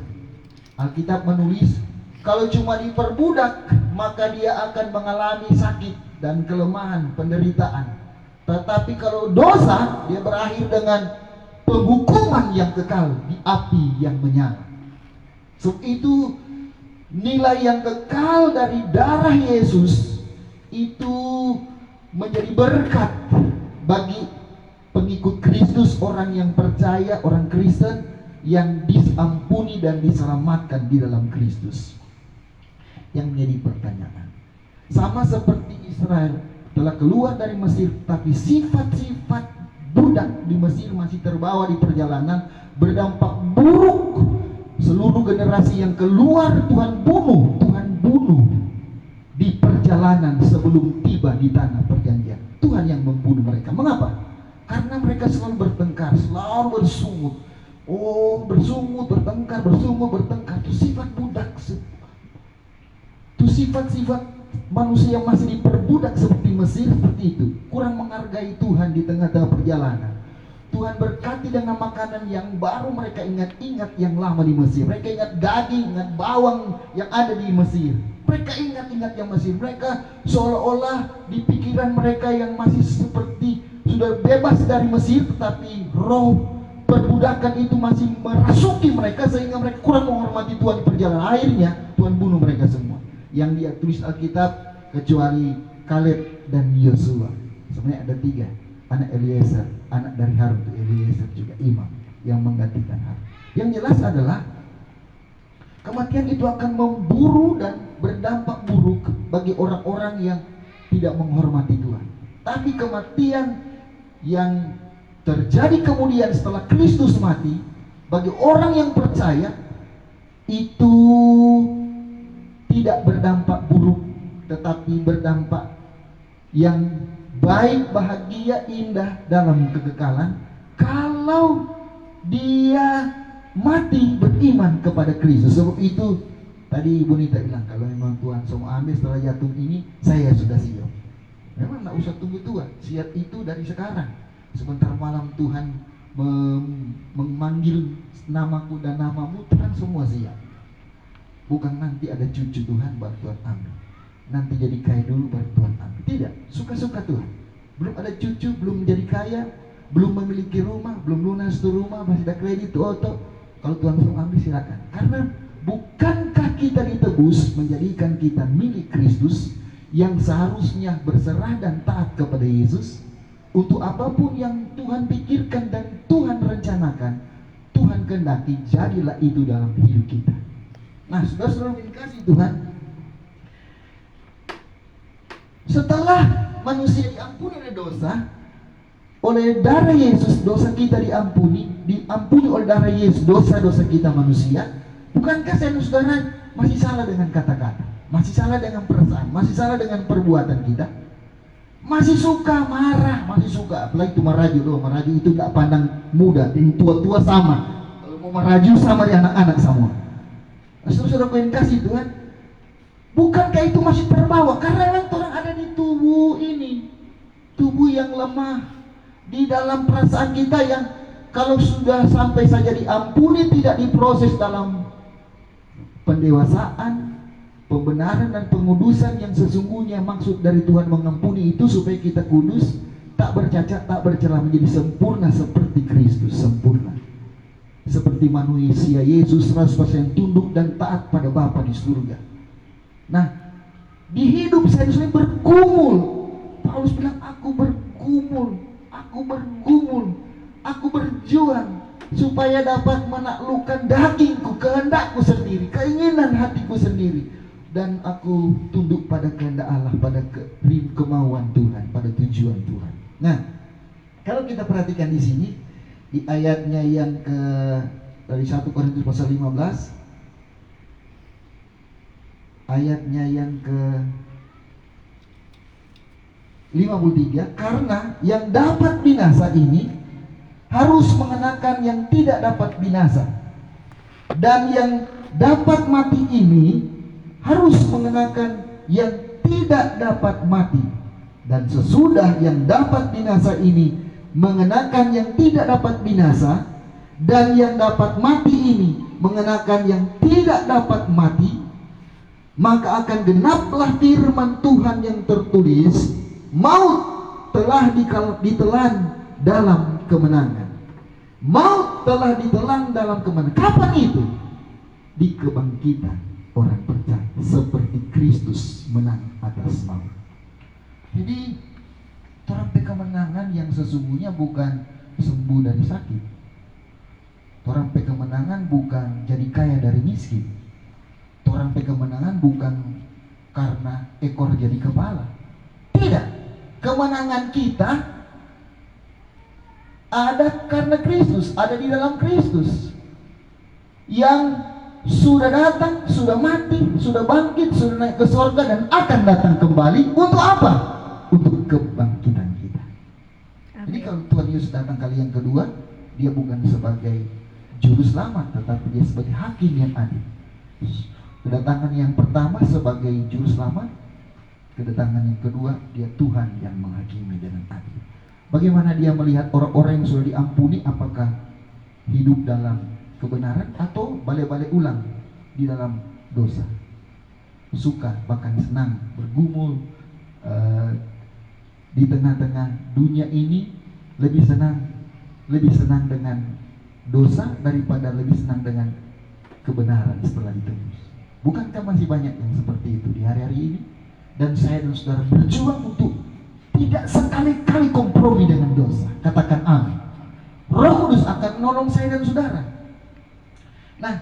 Alkitab menulis, kalau cuma diperbudak, maka dia akan mengalami sakit dan kelemahan, penderitaan. Tetapi kalau dosa, dia berakhir dengan penghukuman yang kekal di api yang menyala. Sebab itu nilai yang kekal dari darah Yesus itu menjadi berkat bagi pengikut Kristus, orang yang percaya, orang Kristen yang diampuni dan diselamatkan di dalam Kristus. Yang menjadi pertanyaan, sama seperti Israel telah keluar dari Mesir, tapi sifat-sifat budak di Mesir masih terbawa di perjalanan, berdampak buruk. Seluruh generasi yang keluar Tuhan bunuh di perjalanan sebelum tiba di tanah perjanjian. Tuhan yang membunuh mereka. Mengapa? Karena mereka selalu bertengkar, selalu bersungut. Bersungut, bertengkar, bersungut, bertengkar. Itu sifat budak. Itu sifat-sifat manusia yang masih diperbudak seperti Mesir, seperti itu. Kurang menghargai Tuhan di tengah-tengah perjalanan. Tuhan berkati dengan makanan yang baru, mereka ingat-ingat yang lama di Mesir. Mereka ingat daging, ingat bawang yang ada di Mesir. Mereka ingat-ingat yang Mesir. Mereka seolah-olah di pikiran mereka yang masih seperti sudah bebas dari Mesir, tetapi roh perbudakan itu masih merasuki mereka sehingga mereka kurang menghormati Tuhan di perjalanan. Akhirnya Tuhan bunuh mereka semua. Yang dia tulis Alkitab kecuali Kaleb dan Yosua. Sebenarnya ada 3. Anak Eliezer, anak dari Harun, itu Eliezer juga imam yang menggantikan Harun. Yang jelas adalah kematian itu akan memburu dan berdampak buruk bagi orang-orang yang tidak menghormati Tuhan. Tapi kematian yang terjadi kemudian setelah Kristus mati, bagi orang yang percaya itu tidak berdampak buruk, tetapi berdampak yang baik, bahagia, indah dalam kekekalan. Kalau dia mati beriman kepada Kristus. Sebab itu Tadi Ibu Nita bilang kalau memang Tuhan semua ambil setelah jatuh ini, saya sudah siap. Memang tidak usah tunggu Tuhan, siap itu dari sekarang. Sebentar malam Tuhan memanggil namaku dan namamu, Tuhan semua siap. Bukan nanti ada cucu Tuhan baru Tuhan ambil, nanti jadi kaya dulu baru Tuhan ambil. Tidak, suka-suka Tuhan. Belum ada cucu, belum menjadi kaya, belum memiliki rumah, belum lunas tuh rumah, masih ada kredit tuh auto. Kalau Tuhan mau ambil silakan. Karena bukankah kita ditebus menjadikan kita milik Kristus yang seharusnya berserah dan taat kepada Yesus? Untuk apapun yang Tuhan pikirkan dan Tuhan rencanakan, Tuhan kehendaki, jadilah itu dalam hidup kita. Nah, saudara-saudara yang dikasihi Tuhan, setelah manusia diampuni oleh dosa, oleh darah Yesus dosa kita diampuni oleh darah Yesus dosa-dosa kita manusia. Bukankah saudara masih salah dengan kata-kata, masih salah dengan perasaan, masih salah dengan perbuatan kita, masih suka marah, masih suka, apalagi itu meraju itu tidak pandang muda, yang tua-tua sama, kalau mau meraju sama di anak-anak semua. Saudara yang kasih Tuhan, bukankah itu masih terbawa? Karena memang orang ada di tubuh ini, tubuh yang lemah, di dalam perasaan kita yang kalau sudah sampai saja diampuni, tidak diproses dalam pendewasaan, pembenaran dan pengudusan yang sesungguhnya. Maksud dari Tuhan mengampuni itu supaya kita kudus, tak bercacat, tak bercelah, menjadi sempurna seperti Kristus sempurna. Seperti manusia Yesus 100% tunduk dan taat pada Bapa di surga. Nah, di hidup saya ini bergumul. Paulus bilang, aku bergumul, aku berjuang supaya dapat menaklukkan dagingku, kehendakku sendiri, keinginan hatiku sendiri, dan aku tunduk pada kehendak Allah, pada kemauan Tuhan, pada tujuan Tuhan. Nah, kalau kita perhatikan di sini, di ayatnya yang dari 1 Korintus pasal 15, ayatnya yang ke 53, karena yang dapat binasa ini harus mengenakan yang tidak dapat binasa, dan yang dapat mati ini harus mengenakan yang tidak dapat mati. Dan sesudah yang dapat binasa ini mengenakan yang tidak dapat binasa, dan yang dapat mati ini mengenakan yang tidak dapat mati, maka akan genaplah firman Tuhan yang tertulis, maut telah ditelan dalam kemenangan. Maut telah ditelan dalam kemenangan. Kapan itu? Di kebangkitan orang percaya, seperti Kristus menang atas maut. Jadi torampe kemenangan yang sesungguhnya bukan sembuh dari sakit. Torampe kemenangan bukan jadi kaya dari miskin. Torampe kemenangan bukan karena ekor jadi kepala. Tidak. Kemenangan kita ada karena Kristus, ada di dalam Kristus, yang sudah datang, sudah mati, sudah bangkit, sudah naik ke surga dan akan datang kembali. Untuk apa? Untuk kebangkitan kita. Jadi kalau Tuhan Yesus datang kali yang kedua, dia bukan sebagai juru selamat, tetapi dia sebagai hakim yang adil. Kedatangan yang pertama sebagai juru selamat, kedatangan yang kedua dia Tuhan yang menghakimi dengan adil. Bagaimana dia melihat orang-orang yang sudah diampuni, apakah hidup dalam kebenaran atau balik-balik ulang di dalam dosa, suka bahkan senang bergumul di tengah-tengah dunia ini, lebih senang dengan dosa daripada lebih senang dengan kebenaran setelah ditebus. Bukankah masih banyak yang seperti itu di hari-hari ini? Dan saya dan saudara berjuang untuk tidak sekali-kali kompromi dengan dosa. Katakan amin. Roh Kudus akan menolong saya dan saudara. Nah,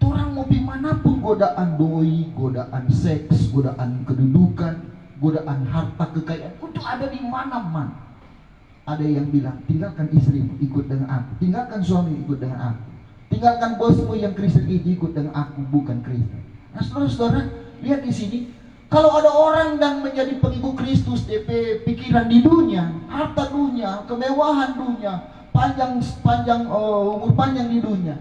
orang mau dimanapun, godaan doi, godaan seks, godaan kedudukan, godaan harta kekayaan, itu ada di mana-mana. Ada yang bilang, tinggalkan istrimu, ikut dengan aku. Tinggalkan suami, ikut dengan aku. Tinggalkan bosmu yang Kristen itu, ikut dengan aku, bukan Kristen. Nah, saudara-saudara, lihat di sini. Kalau ada orang yang menjadi pengikut Kristus, DP pikiran di dunia, harta dunia, kemewahan dunia, umur panjang di dunia,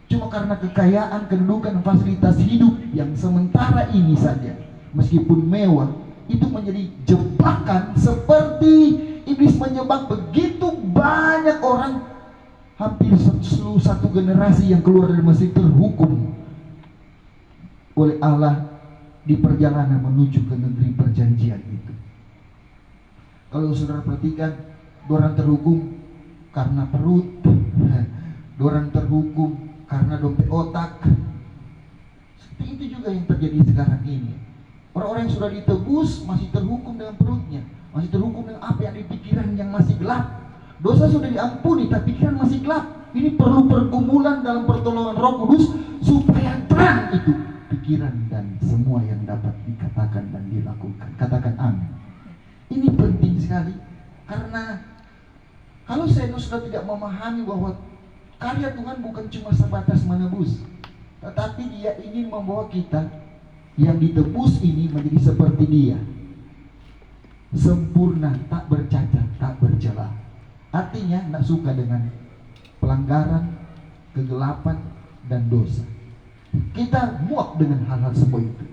cuma karena kekayaan, kedudukan, fasilitas hidup yang sementara ini saja, meskipun mewah, itu menjadi jebakan seperti iblis menjebak begitu banyak orang. Hampir seluruh satu generasi yang keluar dari Mesir terhukum oleh Allah di perjalanan menuju ke negeri perjanjian itu. Kalau saudara perhatikan, orang terhukum karena perut, orang terhukum karena dompet otak. Seperti itu juga yang terjadi sekarang ini. Orang-orang yang sudah ditebus masih terhukum dengan perutnya, masih terhukum dengan apa yang di pikiran yang masih gelap. Dosa sudah diampuni, tapi pikiran masih gelap. Ini perlu pergumulan dalam pertolongan Roh Kudus supaya terang itu pikiran dan semua yang dapat dikatakan dan dilakukan. Katakan amin. Ini penting sekali, karena kalau saya sudah tidak memahami bahwa karya Tuhan bukan cuma sebatas menebus, tetapi Dia ingin membawa kita yang ditebus ini menjadi seperti Dia, sempurna, tak bercacat, tak bercela. Artinya tidak suka dengan pelanggaran, kegelapan, dan dosa. Kita muak dengan hal-hal seperti itu.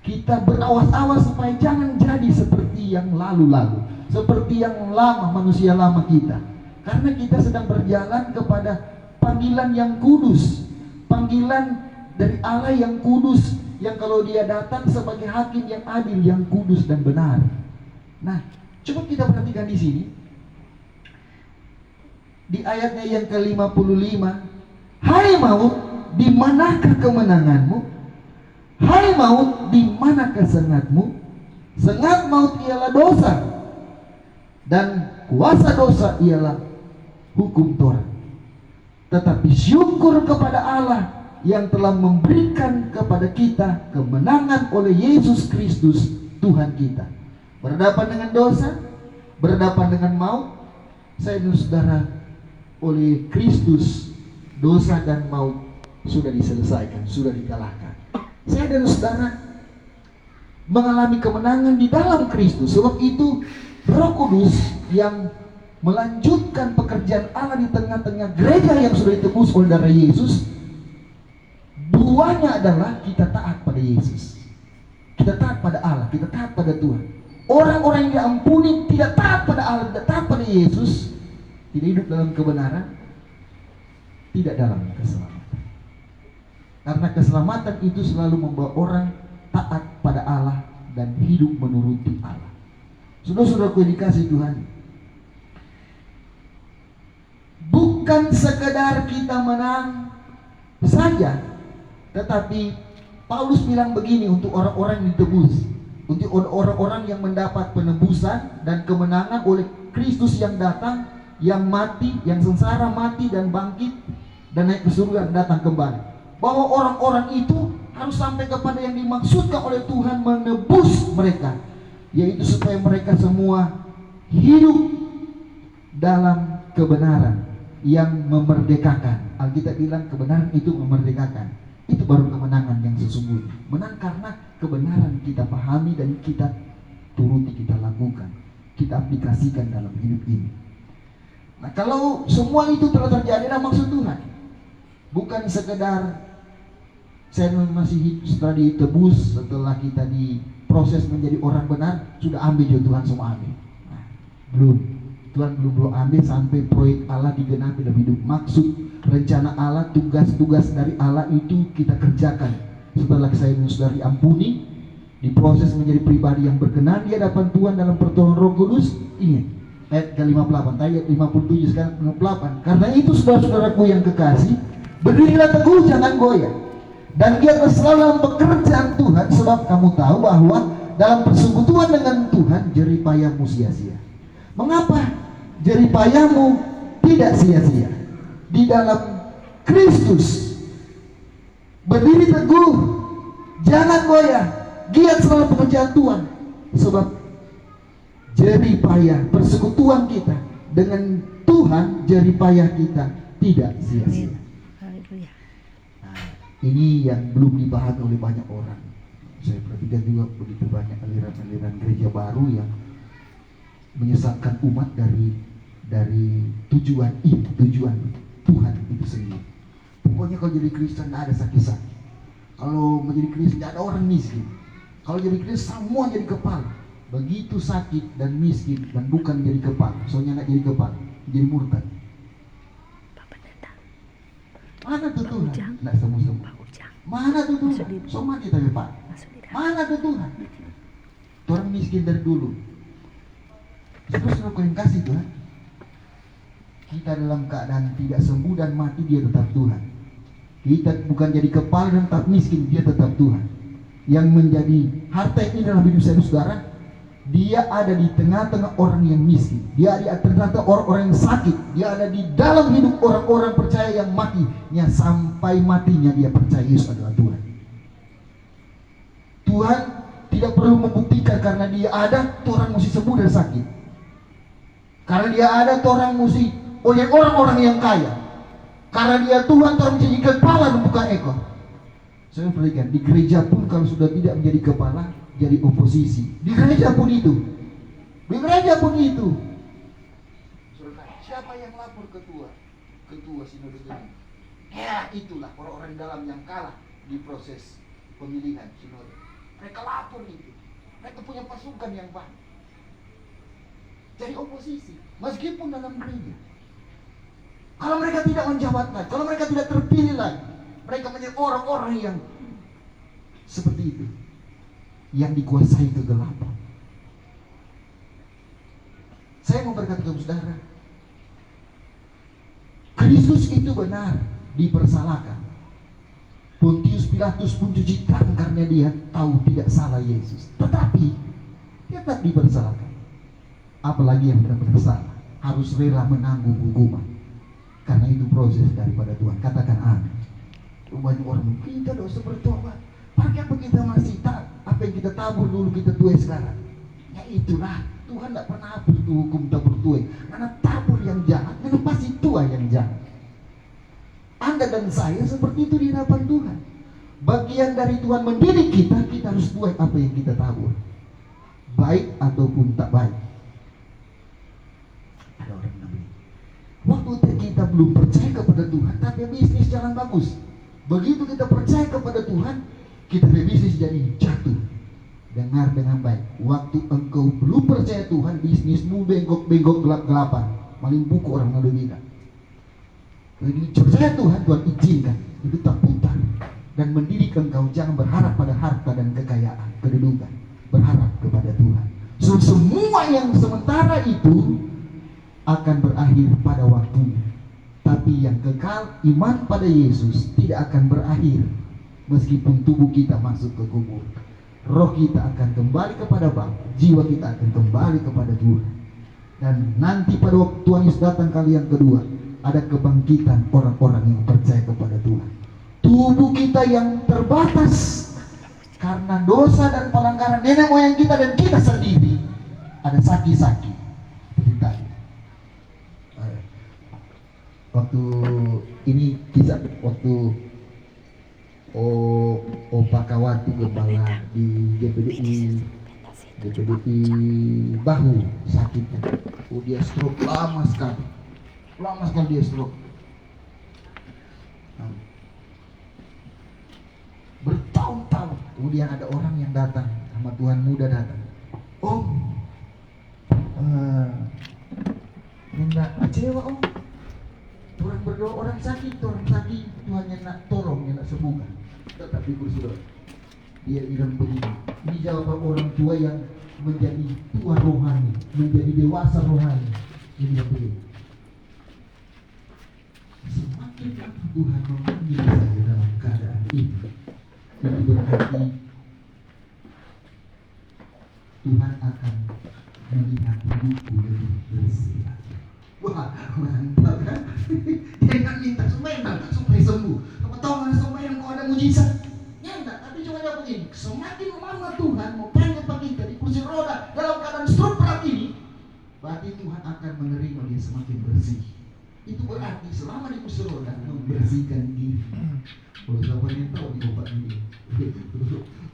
Kita berawas-awas supaya jangan jadi seperti yang lalu-lalu, seperti yang lama, manusia lama kita. Karena kita sedang berjalan kepada panggilan yang kudus, panggilan dari Allah yang kudus, yang kalau Dia datang sebagai hakim yang adil, yang kudus dan benar. Nah, coba kita perhatikan di sini. Di ayatnya yang ke-55, hai maut, di manakah kemenanganmu? Hai maut, di manakah sengatmu? Sengat maut ialah dosa, dan kuasa dosa ialah hukum Taurat. Tetapi syukur kepada Allah yang telah memberikan kepada kita kemenangan oleh Yesus Kristus Tuhan kita. Berhadapan dengan dosa, berhadapan dengan maut, saya dan saudara, oleh Kristus dosa dan maut sudah diselesaikan, sudah dikalahkan. Saya dan saudara mengalami kemenangan di dalam Kristus. Sebab itu Roh Kudus yang melanjutkan pekerjaan Allah di tengah-tengah gereja yang sudah ditebus oleh darah Yesus. Duanya adalah kita taat pada Yesus, kita taat pada Allah, kita taat pada Tuhan. Orang-orang yang diampuni tidak taat pada Allah, tidak taat pada Yesus, tidak hidup dalam kebenaran, tidak dalam keselamatan. Karena keselamatan itu selalu membawa orang taat pada Allah dan hidup menuruti Allah. Saudara-saudaraku yang dikasihi Tuhan, bukan sekedar kita menang saja, tetapi Paulus bilang begini untuk orang-orang yang ditebus, untuk orang-orang yang mendapat penebusan dan kemenangan oleh Kristus yang datang, yang mati, yang sengsara mati dan bangkit dan naik ke surga dan datang kembali. Bahwa orang-orang itu harus sampai kepada yang dimaksudkan oleh Tuhan menebus mereka, yaitu supaya mereka semua hidup dalam kebenaran yang memerdekakan. Alkitab bilang kebenaran itu memerdekakan. Itu baru kemenangan yang sesungguhnya. Menang karena kebenaran kita pahami dan kita turuti, kita lakukan, kita aplikasikan dalam hidup ini. Nah, kalau semua itu telah terjadi, nah maksud Tuhan bukan sekedar saya masih hidup setelah ditebus, setelah kita diproses menjadi orang benar, sudah ambil juga Tuhan semua ambil. Nah, belum. Tuhan belum ambil sampai proyek Allah digenapi dalam hidup. Maksud, rencana Allah, tugas-tugas dari Allah itu kita kerjakan. Setelah saya dan saudara diampuni, diproses menjadi pribadi yang berkenan di hadapan Tuhan dalam pertolongan Roh Kudus. Ingat ayat ke-58, ayat 57 sekarang 58. Karena itu saudara-saudaraku yang kekasih, berdirilah teguh, jangan goyah, dan giatlah selalu dalam pekerjaan Tuhan, sebab kamu tahu bahwa dalam persekutuan dengan Tuhan jeripayahmu sia-sia. Mengapa jeripayahmu tidak sia-sia? Di dalam Kristus berdiri teguh, jangan goyah, giat selalu pekerjaan Tuhan, sebab jeripayah persekutuan kita dengan Tuhan, jeripayah kita tidak sia-sia. Ini yang belum dibahas oleh banyak orang. Saya perhatikan juga begitu banyak aliran-aliran gereja baru yang menyesatkan umat dari tujuan Tuhan itu sendiri. Pokoknya kalau jadi Kristen nggak ada sakit-sakit. Kalau menjadi Kristen nggak ada orang miskin. Kalau jadi Kristen semua jadi kepala. Begitu sakit dan miskin dan bukan jadi kepala, soalnya nggak jadi kepala, jadi murtad. Mana tuh Tuhan? Nggak semua. Mana tuh Tuhan? So mati tapi Pak. Mana tuh Tuhan? Orang miskin dari dulu. Terus aku yang kasih Tuhan. Kita dalam keadaan tidak sembuh dan mati, dia tetap Tuhan. Kita bukan jadi kepala dan tetap miskin, dia tetap Tuhan. Yang menjadi harta ini dalam hidup saya saudara, dia ada di tengah-tengah orang yang miskin. Dia ada di tengah-tengah orang-orang yang sakit. Dia ada di dalam hidup orang-orang percaya yang matinya sampai matinya dia percaya Yesus adalah Tuhan. Tuhan tidak perlu membuktikan karena dia ada, orang mesti sembuh dari sakit. Karena dia ada, orang mesti oleh orang-orang yang kaya. Karena dia Tuhan, orang menjadi kepala dan bukan ekor. Saya perhatikan, di gereja pun kalau sudah tidak menjadi kepala, jadi oposisi. Di gereja pun itu. Di gereja pun itu. Siapa yang lapor ketua? Ketua sinode ini. Ya itulah orang-orang dalam yang kalah di proses pemilihan sinode. Mereka lapor itu. Mereka punya pasukan yang banyak. Jadi oposisi, meskipun dalam gereja. Kalau mereka tidak menjabat lagi, kalau mereka tidak terpilih lagi, mereka menjadi orang-orang yang seperti itu, yang dikuasai kegelapan. Saya mau berkata kepada saudara, Kristus itu benar dipersalahkan. Pontius Pilatus pun cuci tangan karena dia tahu tidak salah Yesus, tetapi dia tetap dipersalahkan. Apalagi yang benar-benar salah harus rela menanggung hukuman, karena itu proses daripada Tuhan. Katakan amin. Banyak orang kita dosa bertobat, pakai apa kita masih tak apa yang kita tabur dulu kita tuai sekarang. Ya itulah Tuhan tidak pernah hapus itu hukum tabur tuai, karena tabur yang jahat memang pasti tuai yang jahat. Anda dan saya seperti itu di hadapan Tuhan. Bagian dari Tuhan mendidik kita, kita harus tuai apa yang kita tabur, baik ataupun tak baik. Ada orang bilang, waktu kita belum percaya kepada Tuhan, tapi bisnis jalan bagus. Begitu kita percaya kepada Tuhan, kita bisnis jadi jatuh. Dengar dengan baik, waktu engkau belum percaya Tuhan, bisnismu bengkok-bengkok gelap-gelapan, maling buku orang lalu bilang. Jadi percaya Tuhan, Tuhan izinkan itu tak putar dan mendidik engkau jangan berharap pada harta dan kekayaan, kedudukan, berharap kepada Tuhan. So, semua yang sementara itu akan berakhir pada waktunya. Tapi yang kekal, iman pada Yesus tidak akan berakhir meskipun tubuh kita masuk ke kubur. Roh kita akan kembali kepada Bapa, jiwa kita akan kembali kepada Tuhan. Dan nanti pada waktu Tuhan Yesus datang kali yang kedua, ada kebangkitan orang-orang yang percaya kepada Tuhan. Tubuh kita yang terbatas karena dosa dan pelanggaran nenek moyang kita dan kita sendiri, ada sakit-sakit seperti tadi. Waktu ini kisah waktu Opa Kawati gembala di GPDI bahu sakitnya. Dia stroke lama sekali dia stroke. Bertahun-tahun kemudian ada orang yang datang, sama Tuhan muda datang. Enggak kecewa orang berdoa, orang sakit Tuhan yang nak tolong, yang nak sembuhkan. Tetapi saudara, dia bilang begini, ini jawaban orang tua yang menjadi tua rohani, menjadi dewasa rohani. Dia bilang begini, semakin Tuhan memanggil saya dalam keadaan ini, itu berarti Tuhan akan melihat hidupku lebih bersih. Wah, mantap kan? Jangan minta sembahyang supaya sembuh. Kamu tahu nggak sembahyang kok ada mujizat? Ya enggak, tapi cuma jawab begini. Semakin lama Tuhan mau panggil kita di kursi roda dalam keadaan stroke berat ini, berarti Tuhan akan menerima dia semakin bersih. Itu berarti selama di kursi roda membersihkan diri. Kalau siapa yang tahu di obat ini,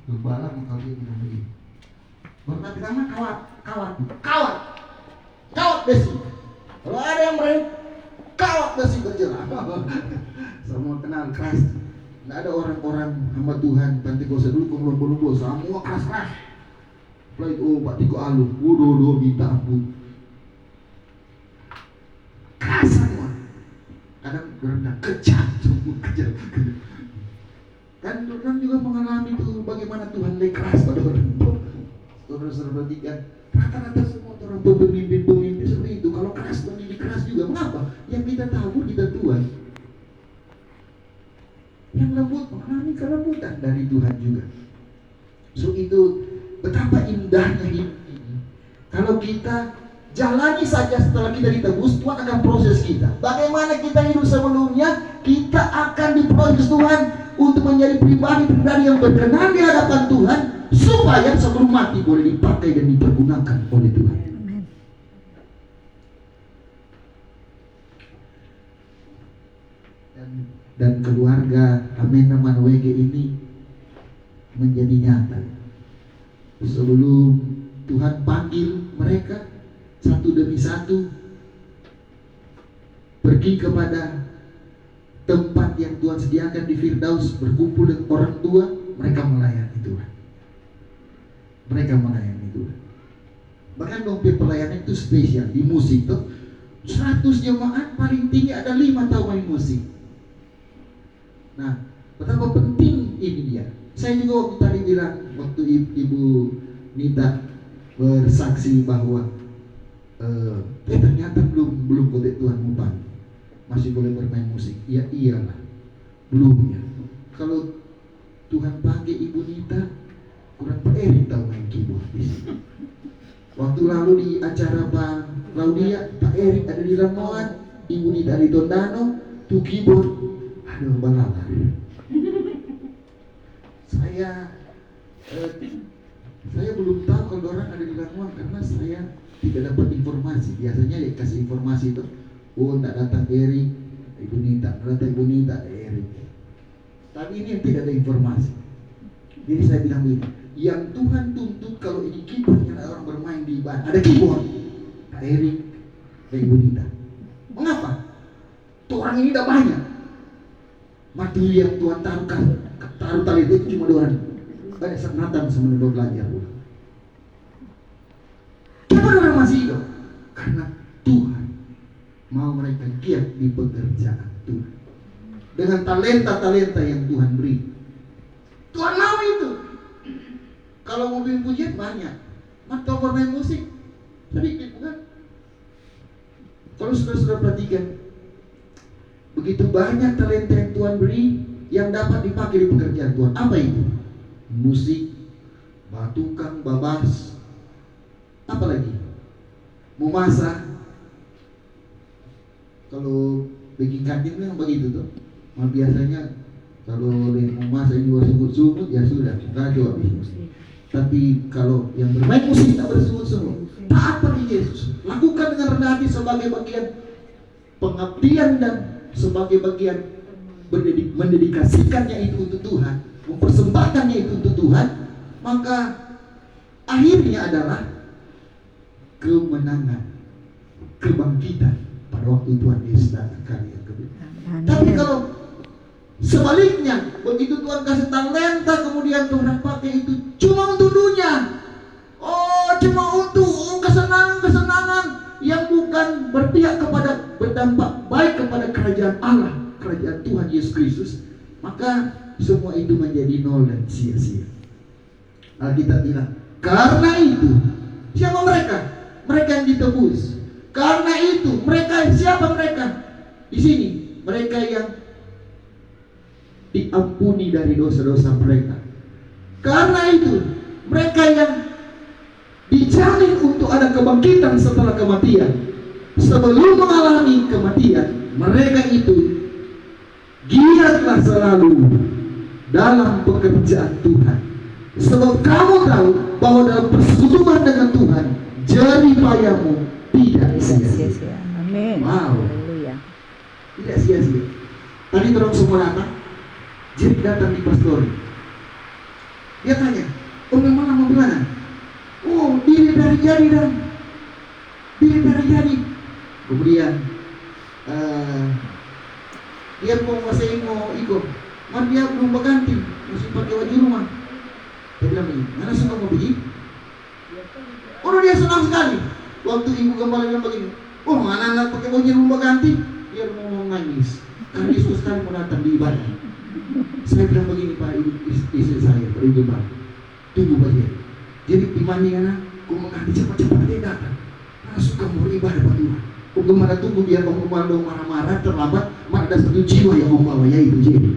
gembala mengkau dia bilang begini. Berarti nama kawat besi. Kalau ada yang berani kawat masih berjalan. Semua kenal keras. Nggak ada orang-orang hamba Tuhan Pentekoste dulu kumpul-kumpul semua keras-keras. Play Pak Tiko Alu, waduh minta ampun. Keras semua. Kadang orang kejam, semua kejam. Kan orang juga mengalami itu bagaimana Tuhan lagi keras pada orang. Saudara-saudara perhatikan, rata-rata semua orang pemimpin seperti itu. Kalau keras, pemimpin keras juga. Mengapa? Yang kita tahu kita Tuhan. Yang lembut mengalami kelembutan dari Tuhan juga. So itu betapa indahnya hidup ini. Kalau kita jalani saja setelah kita ditebus, Tuhan akan proses kita. Bagaimana kita hidup sebelumnya, kita akan diproses Tuhan untuk menjadi pribadi-pribadi yang berkenan di hadapan Tuhan, supaya sebelum mati boleh dipakai dan dipergunakan oleh Tuhan. Dan keluarga Amena WG ini menjadi nyata. Sebelum Tuhan panggil mereka satu demi satu pergi kepada tempat yang Tuhan sediakan di Firdaus, berkumpul dengan orang tua, mereka melayani Tuhan. Mereka melayani Tuhan. Bahkan dompet pelayanan itu spesial di musik tuh. 100 jemaat paling tinggi ada 5 tahu main musik. Nah, betapa penting ini dia. Saya juga waktu tadi bilang, waktu Ibu Nita bersaksi bahwa ternyata belum boleh Tuhan mupang, masih boleh bermain musik. Ya iyalah, belum ya. Kalau Tuhan panggil Ibu Nita, kurang Pak Erik tahu main keyboard di sini. Waktu lalu di acara Bang Laudia, Pak Erik ada di Lamongan, Ibu Nita di Tondano, tuh keyboard. Aduh, balala. Saya belum tahu kalau orang ada di Lamongan karena saya tidak dapat informasi. Biasanya ya kasih informasi itu, oh tidak datang Erik, Ibu Nita, datang Ibu Nita, Erik. Tapi ini yang tidak ada informasi. Jadi saya bilang begini, yang Tuhan tuntut kalau ini keyboardnya ada orang bermain di ibadah, ada keyboard, Pak Erik, Ibu Nita. Mengapa? Tuh orang ini tidak banyak. Materi yang Tuhan taruh tali itu cuma 2 orang. Banyak senatan semenit belajar. Kenapa orang masih hidup? Karena Tuhan mau mereka giat di pekerjaan Tuhan dengan talenta-talenta yang Tuhan beri. Tuhan mau itu. Kalau mau bikin pujian banyak, mata bermain musik sedikit, bukan? Kalau saudara-saudara perhatikan, begitu banyak talenta yang Tuhan beri yang dapat dipakai di pekerjaan Tuhan. Apa itu? Musik, tukang babas, apa lagi? Memasak. Kalau bikin kantin memang begitu tuh. Nah, biasanya kalau memasak ini bersumut-sumut ya sudah, kacau habis. Tapi kalau yang bermain musik tak bersumut-sumut, taat pada Yesus, lakukan dengan rendah hati sebagai bagian pengabdian dan sebagai bagian mendedikasikannya itu untuk Tuhan, mempersembahkannya itu untuk Tuhan, maka akhirnya adalah kemenangan, kebangkitan pada waktu Tuhan Yesus datang kali yang kedua. Tapi kalau sebaliknya, begitu Tuhan kasih talenta kemudian Tuhan pakai itu cuma untuk dunia, cuma untuk kesenangan-kesenangan yang bukan berpihak kepada, berdampak baik kepada kerajaan Allah, kerajaan Tuhan Yesus Kristus, maka semua itu menjadi nol dan sia-sia. Alkitab bilang, karena itu siapa mereka? Mereka yang ditebus. Karena itu mereka, siapa mereka? Di sini mereka yang diampuni dari dosa-dosa mereka. Karena itu mereka yang dijamin untuk ada kebangkitan setelah kematian. Sebelum mengalami kematian, mereka itu giatlah selalu dalam pekerjaan Tuhan. Sebab kamu tahu bahwa dalam persekutuan dengan Tuhan, jerih payahmu tidak sia-sia. Amin. Wow. Haleluya. Tidak sia-sia. Tadi terang semua datang, Jerih datang di pastor. Dia tanya, memang mau gimana? Diri dari jadi dan diri dari jadi. Kemudian dia mau masih mau ikut, mar dia belum ganti, masih pakai baju rumah. Dia bilang begini, mana suka mau begini? Oh dia senang sekali. Waktu ibu gembala bilang begini, oh mana anak pakai baju rumah ganti? Dia mau nangis, karena dia suka sekali mau datang di ibadah. Saya bilang begini Pak Ibu, istri saya, Pak Ibu Gembala, tunggu Pak Jeri. Jadi dibanding anak, aku menganti cepat-cepat dia datang. Karena suka mau ibadah Pak Tuhan. Aku gembala tunggu biar Bang Gembala dong marah-marah, terlambat, mana ada satu jiwa yang membawa ya itu jadi.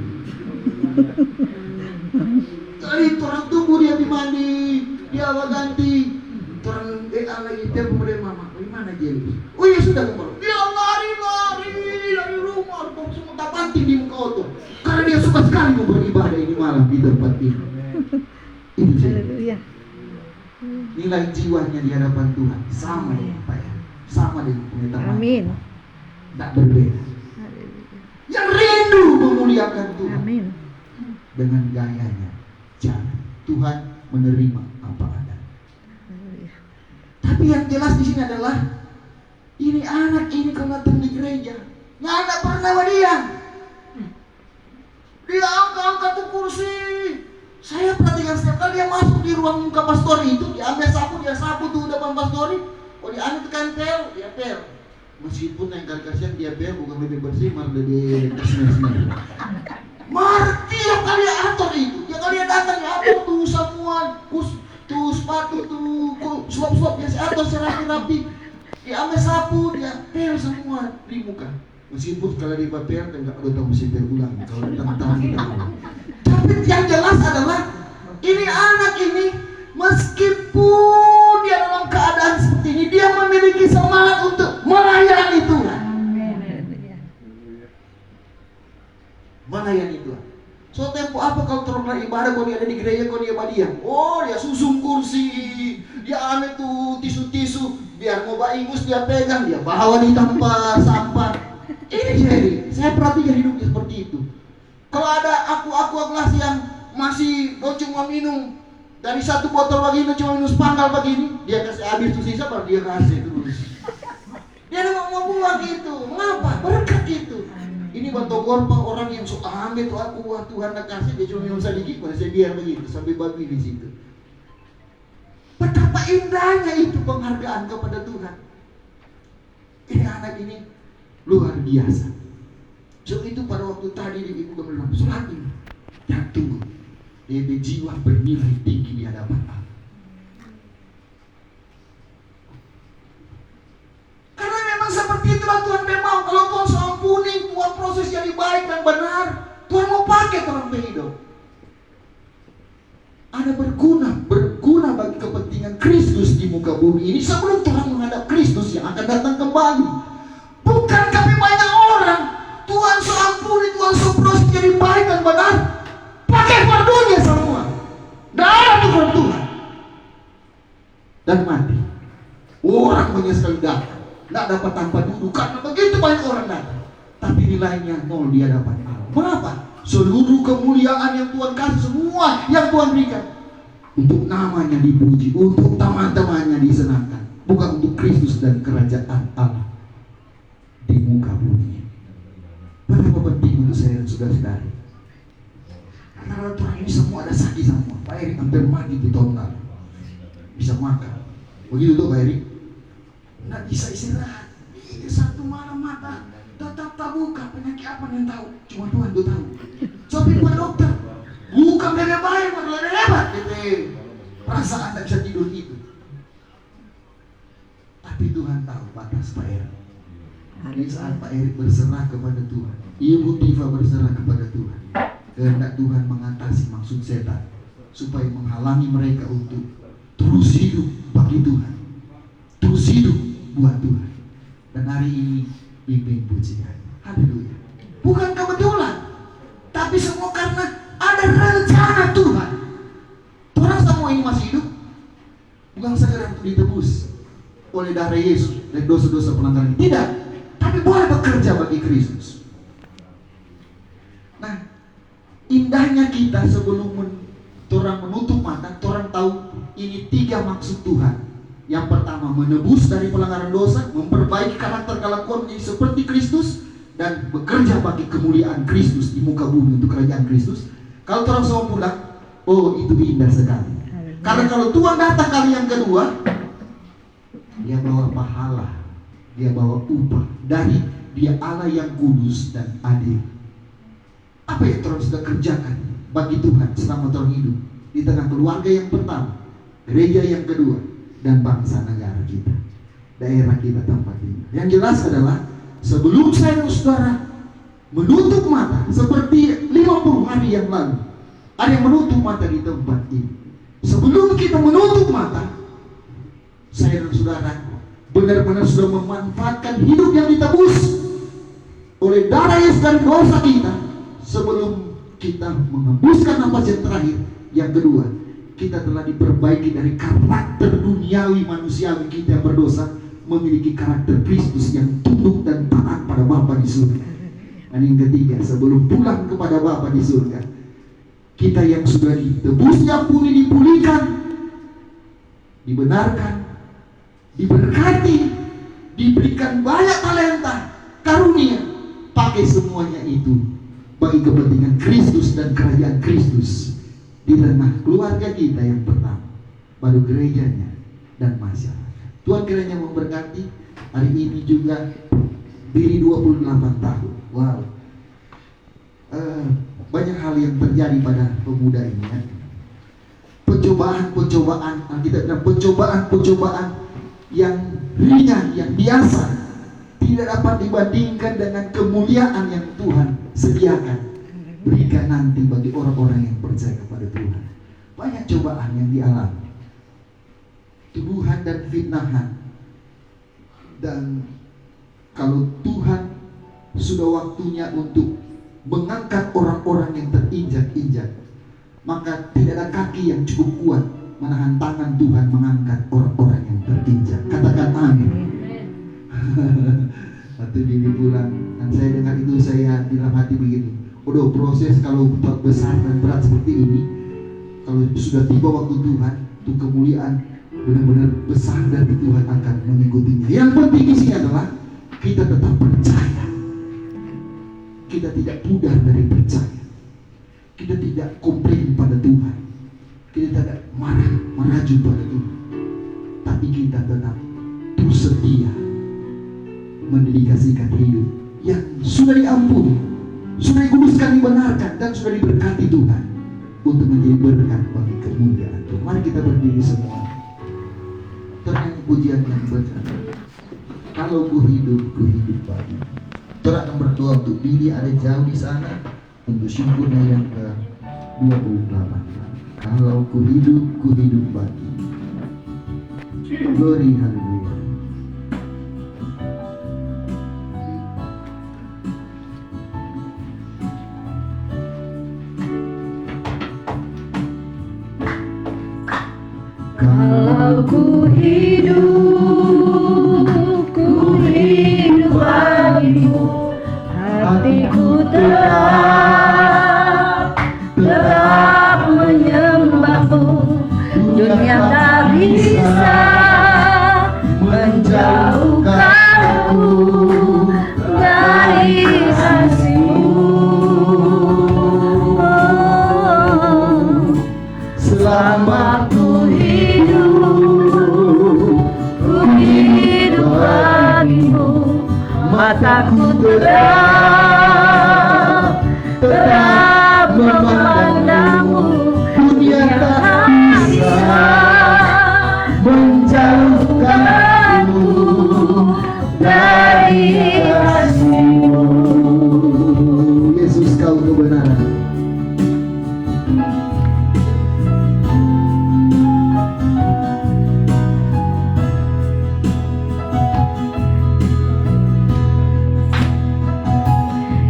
Jadi orang tunggu dia dimandi, dia ganti. Orang lagi dia kemudian mama, gimana jadi? Oh ya sudah Gembala. Dia lari-lari dari rumah, kok semua tak panting di muka otot. Karena dia suka sekali mau beribadah ini malam di tempat ini. Itu jadi. Nilai jiwanya di hadapan Tuhan sama dengan Pak ya, sama dengan pengetahuan. Amin. Tak berbeda. Yang rindu memuliakan Tuhan. Amin. Dengan gayanya, jangan Tuhan menerima apa ada. Tapi yang jelas di sini adalah ini anak ini kalau datang di gereja, nggak ada pernah dia. Dia angkat tuh kursi. Saya perhatikan setiap kali dia masuk di ruang muka pastori itu, dia ambil sapu, dia sapu tuh depan pastori. Oh dia ambil tekan pel, dia pel. Meskipun yang kali kasihan dia pel bukan lebih bersih, malah lebih kesini-sini. Tiap kali dia atur itu, tiap kali dia datang dia atur tuh samuan, tuh sepatu tuh suap-suap dia atur serapi-rapi. Dia ambil sapu, dia pel semua di muka. Meskipun kalau di papel enggak ada tahu mesti pel ulang kalau tentang kita. Tapi yang jelas adalah ini anak ini meskipun dia dalam keadaan seperti ini, dia memiliki semangat untuk melayani Tuhan. Melayani Tuhan. So tempo apa kalau terlalu ibadah kalau dia ada di gereja kalau dia badiam? Oh dia susun kursi, dia ambil tuh tisu-tisu, biar mau ingus dia pegang, dia bawa di tempat sampah. Ini jadi, saya perhatikan hidupnya seperti itu. Kalau ada aqua gelas yang masih cuma minum dari satu botol begini cuma minum sepangkal begini, dia kasih habis tuh sisa baru dia kasih terus. Dia mau buang gitu, mengapa? Berkat itu. Ini batu gorpa orang yang suka ambil tuh aqua Tuhan nak kasih dia cuma minum sedikit, mana saya biar begitu sampai babi di situ. Betapa indahnya itu penghargaan kepada Tuhan. Ini anak ini luar biasa. So itu pada waktu tadi di ibu bilang sholat ini, jangan tunggu. Dia jiwa bernilai tinggi di hadapan Allah. Karena memang seperti itulah Tuhan memang. Kalau Tuhan ampuni, Tuhan proses jadi baik dan benar, Tuhan mau pakai orang hidup. Ada berguna bagi kepentingan Kristus di muka bumi ini sebelum Tuhan menghadap Kristus yang akan datang kembali. Bukan kami banyak orang. Tuhan ampuni, Tuhan proses jadi baik dan benar. Pakai fardunya semua. Dalam Tuhan Tuhan. Dan mati. Orang banyak sekali datang. Tidak dapat tanpa duduk karena begitu banyak orang datang. Tapi nilainya nol di hadapan Allah. Kenapa? Seluruh kemuliaan yang Tuhan kasih, semua yang Tuhan berikan untuk namanya dipuji, untuk teman-temannya disenangkan, bukan untuk Kristus dan kerajaan Allah di muka bumi. Berapa penting untuk saya dan saudara-saudari. Karena Tuhan ini semua ada sakit semua. Pak Erik hampir mati di tahun lalu. Bisa makan. Begitu tuh Pak Erik. Nggak bisa istirahat. Ini satu malam mata tetap tak buka. Penyakit apa yang tahu? Cuma Tuhan tuh tahu. Tapi Pak dokter, bukan bebek baik, malah hebat. Perasaan tak bisa tidur itu. Tapi Tuhan tahu batas Pak Erik. Di saat Pak Erik berserah kepada Tuhan, Ibu Tifa berserah kepada Tuhan, kehendak Tuhan mengatasi maksud setan supaya menghalangi mereka untuk terus hidup bagi Tuhan, terus hidup buat Tuhan. Dan hari ini bimbing pujian. Haleluya. Bukan kebetulan, tapi semua karena ada rencana Tuhan. Orang semua ini masih hidup bukan sekedar untuk ditebus oleh darah Yesus dari dosa-dosa pelanggaran. Tidak, tapi boleh bekerja bagi Kristus. Nah, indahnya kita sebelum orang menutup mata, orang tahu ini 3 maksud Tuhan Yang pertama, menebus dari pelanggaran dosa, memperbaiki karakter kelakuan menjadi seperti Kristus, dan bekerja bagi kemuliaan Kristus di muka bumi untuk kerajaan Kristus. Kalau orang semua pulang, oh itu indah sekali. Karena kalau Tuhan datang kali yang kedua, dia bawa pahala, dia bawa upah dari Dia Allah yang kudus dan adil. Apa yang Tuhan sudah kerjakan bagi Tuhan selama Tuhan hidup di tengah keluarga yang pertama, gereja yang kedua, dan bangsa negara kita, daerah kita, tempat ini. Yang jelas adalah sebelum saya dan saudara menutup mata seperti 50 hari yang lalu, ada yang menutup mata di tempat ini. Sebelum kita menutup mata, saya dan saudara benar-benar sudah memanfaatkan hidup yang ditebus oleh darah Yesus dari dosa kita. Sebelum kita mengembuskan nafas yang terakhir, yang kedua, kita telah diperbaiki dari karakter duniawi manusiawi kita yang berdosa, memiliki karakter Kristus yang tunduk dan taat pada Bapa di surga. Dan yang ketiga, sebelum pulang kepada Bapa di surga, kita yang sudah ditebus, diampuni, dipulihkan, dibenarkan, diberkati, diberikan banyak talenta, karunia, pakai semuanya itu bagi kepentingan Kristus dan kerajaan Kristus di tengah keluarga kita yang pertama, baru gerejanya dan masyarakat. Tuhan kiranya memberkati. Hari ini juga Billy 28 tahun. Wow, banyak hal yang terjadi pada pemuda ini ya. Pencobaan-pencobaan, kita bilang pencobaan-pencobaan yang ringan, yang biasa, tidak dapat dibandingkan dengan kemuliaan yang Tuhan sediakan berikan nanti bagi orang-orang yang percaya kepada Tuhan. Banyak cobaan yang dialami, tuduhan dan fitnahan. Dan kalau Tuhan sudah waktunya untuk mengangkat orang-orang yang terinjak-injak, maka tidak ada kaki yang cukup kuat menahan tangan Tuhan mengangkat orang-orang yang terinjak. Katakan amin. Waktu Billy pulang, dan saya dengar itu, saya dalam hati begini, udah proses kalau besar dan berat seperti ini, kalau sudah tiba waktu Tuhan, itu kemuliaan benar-benar besar dari Tuhan akan mengikutinya. Yang penting di sini adalah kita tetap percaya, kita tidak pudar dari percaya, kita tidak komplain pada Tuhan, kita tidak maraju pada Tuhan, tapi kita tetap terus setia mendedikasikan hidup yang sudah diampuni, sudah dikuduskan, dibenarkan, dan sudah diberkati Tuhan untuk menjadi berkat bagi kemuliaan Tuhan. Mari kita berdiri semua, ternyanyi pujian yang benar. Kalau ku hidup bagi. Kita akan berdoa untuk diri ada jauh di sana, untuk syukurnya yang ke-28. Kalau ku hidup bagi. Glory, haleluya. Kalau ku hidup bagimu, hatiku tetap menyembahmu. Dunia tak bisa menjauhkanku dari kasih-Mu. Selama ku hidup bagimu, mataku tetap memandangmu. Dunia tak bisa menjauhkanku dari kasih-Mu. Yesus, kau kebenaran.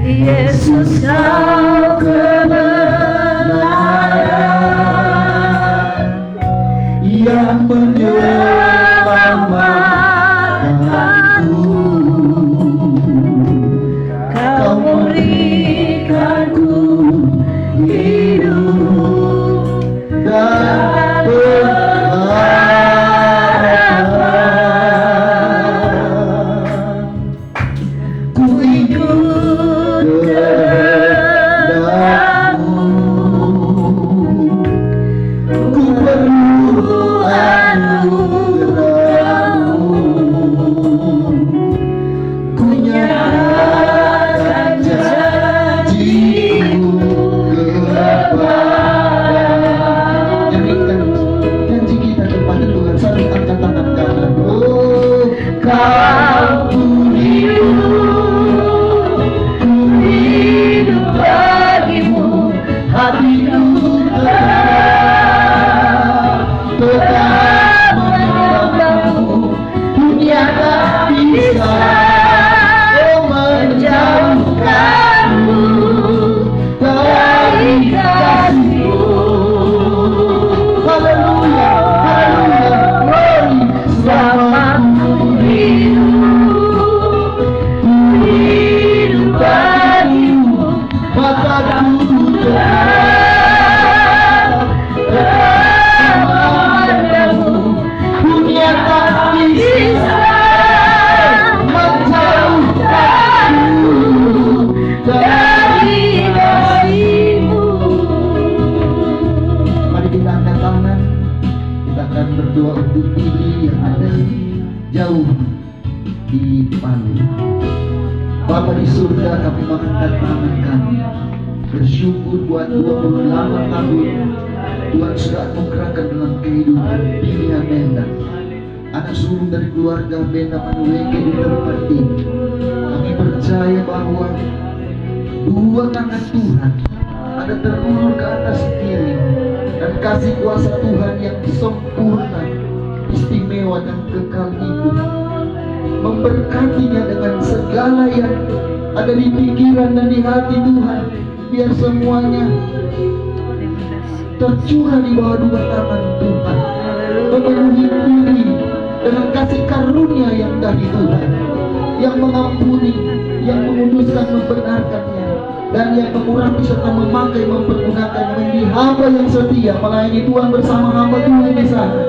Yesus, kau kebenaran Yang menyelamatkanku, Kau memberikanku hidup dan berharap. berdoa untuk Billy yang ada jauh di Palu. Bapa di surga, kami mengangkat tangan kami bersyukur buat 28 tahun Tuhan sudah anugerahkan dalam kehidupan Billy Amenda, anak sulung dari keluarga Benda Manuweke di tempat ini. Kami percaya bahwa dua tangan Tuhan ada terulur ke atas diri, dan kasih kuasa Tuhan yang sempurna, istimewa dan kekal itu memberkatinya dengan segala yang ada di pikiran dan di hati Tuhan. Biar semuanya tercurah di bawah dua tangan Tuhan, memenuhi diri dengan kasih karunia yang dari Tuhan, yang mengampuni, yang menguduskan, membenarkannya, dan yang mengurapi serta memakai, mempergunakan menjadi hamba yang setia melayani Tuhan bersama hamba Tuhan di sana,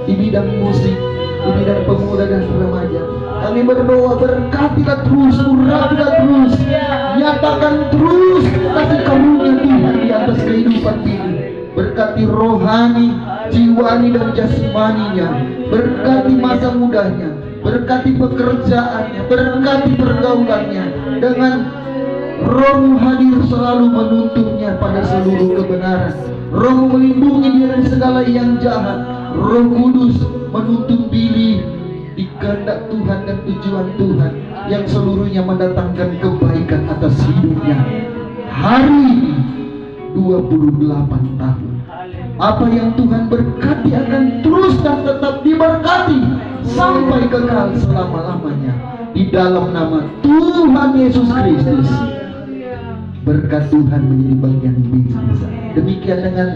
di bidang musik, di bidang pemuda dan remaja. Kami berdoa, berkatilah terus, urapilah terus, nyatakan terus kasih karunia Tuhan di atas kehidupan ini. Berkati rohani, jiwani dan jasmaninya, berkati masa mudanya, berkati pekerjaannya, berkati pergaulannya, dengan Roh hadir selalu menuntunnya pada seluruh kebenaran. Roh melindungi dia dari segala yang jahat. Roh Kudus menuntun Billy di kehendak Tuhan dan tujuan Tuhan yang seluruhnya mendatangkan kebaikan atas hidupnya. Hari ini 28 tahun, apa yang Tuhan berkati akan terus dan tetap diberkati sampai kekal selama-lamanya di dalam nama Tuhan Yesus Kristus. Berkat Tuhan menjadi bagian Billy. Demikian dengan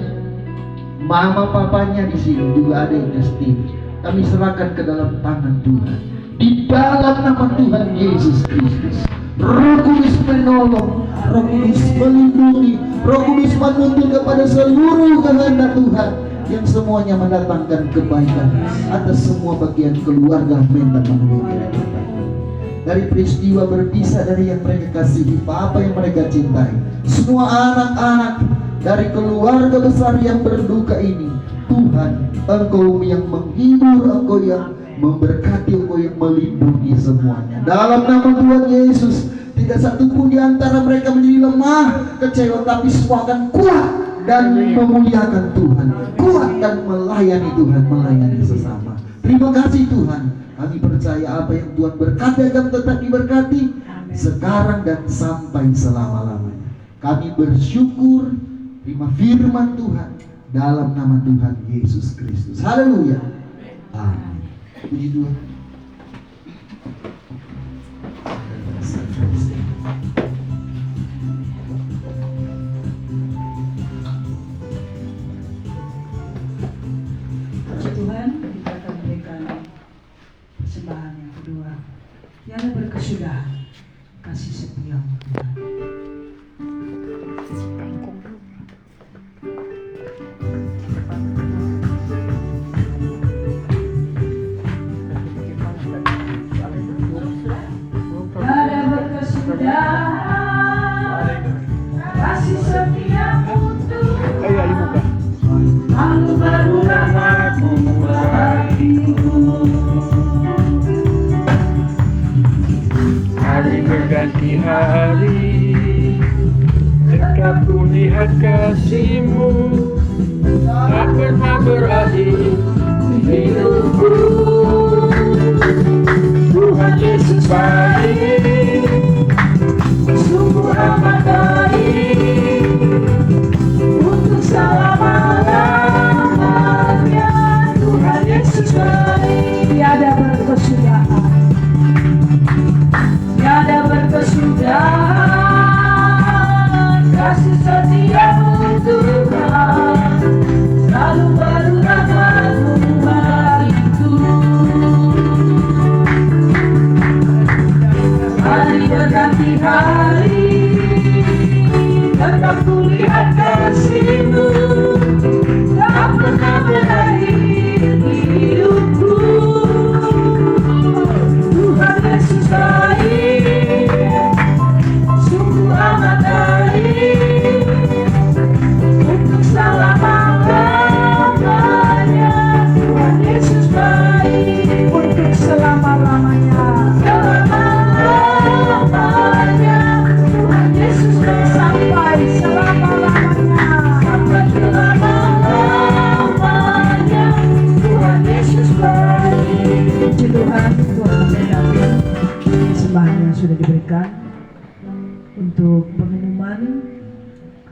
mama papanya di sini juga ada yang Justin. Kami serahkan ke dalam tangan Tuhan. Di dalam nama Tuhan Yesus Kristus. Roh Kudus menolong, Roh Kudus melindungi, Roh Kudus menuntun kepada seluruh kehendak Tuhan yang semuanya mendatangkan kebaikan atas semua bagian keluarga Benda Manuweke. Dari peristiwa berpisah dari yang mereka kasihi, apa yang mereka cintai, semua anak-anak dari keluarga besar yang berduka ini, Tuhan, Engkau yang menghibur, Engkau yang memberkati, Engkau yang melindungi semuanya. Dalam nama Tuhan Yesus, tidak satu pun di antara mereka menjadi lemah, kecewa, tapi semua akan kuat dan memuliakan Tuhan, kuat dan melayani Tuhan, melayani sesama. Terima kasih Tuhan. Kami percaya apa yang Tuhan berkati akan tetap diberkati sekarang dan sampai selama-lamanya. Kami bersyukur, terima firman Tuhan dalam nama Tuhan Yesus Kristus. Haleluya. Amin. Puji Tuhan. Puji Tuhan, kita akan memberikan persembahan yang kedua, yang berkesudahan, kasih setia Tuhan. Ada berkesudahan, kasih setiamu Tuhan. Lalu baru rahmat-Mu bagiku. Hari berganti hari,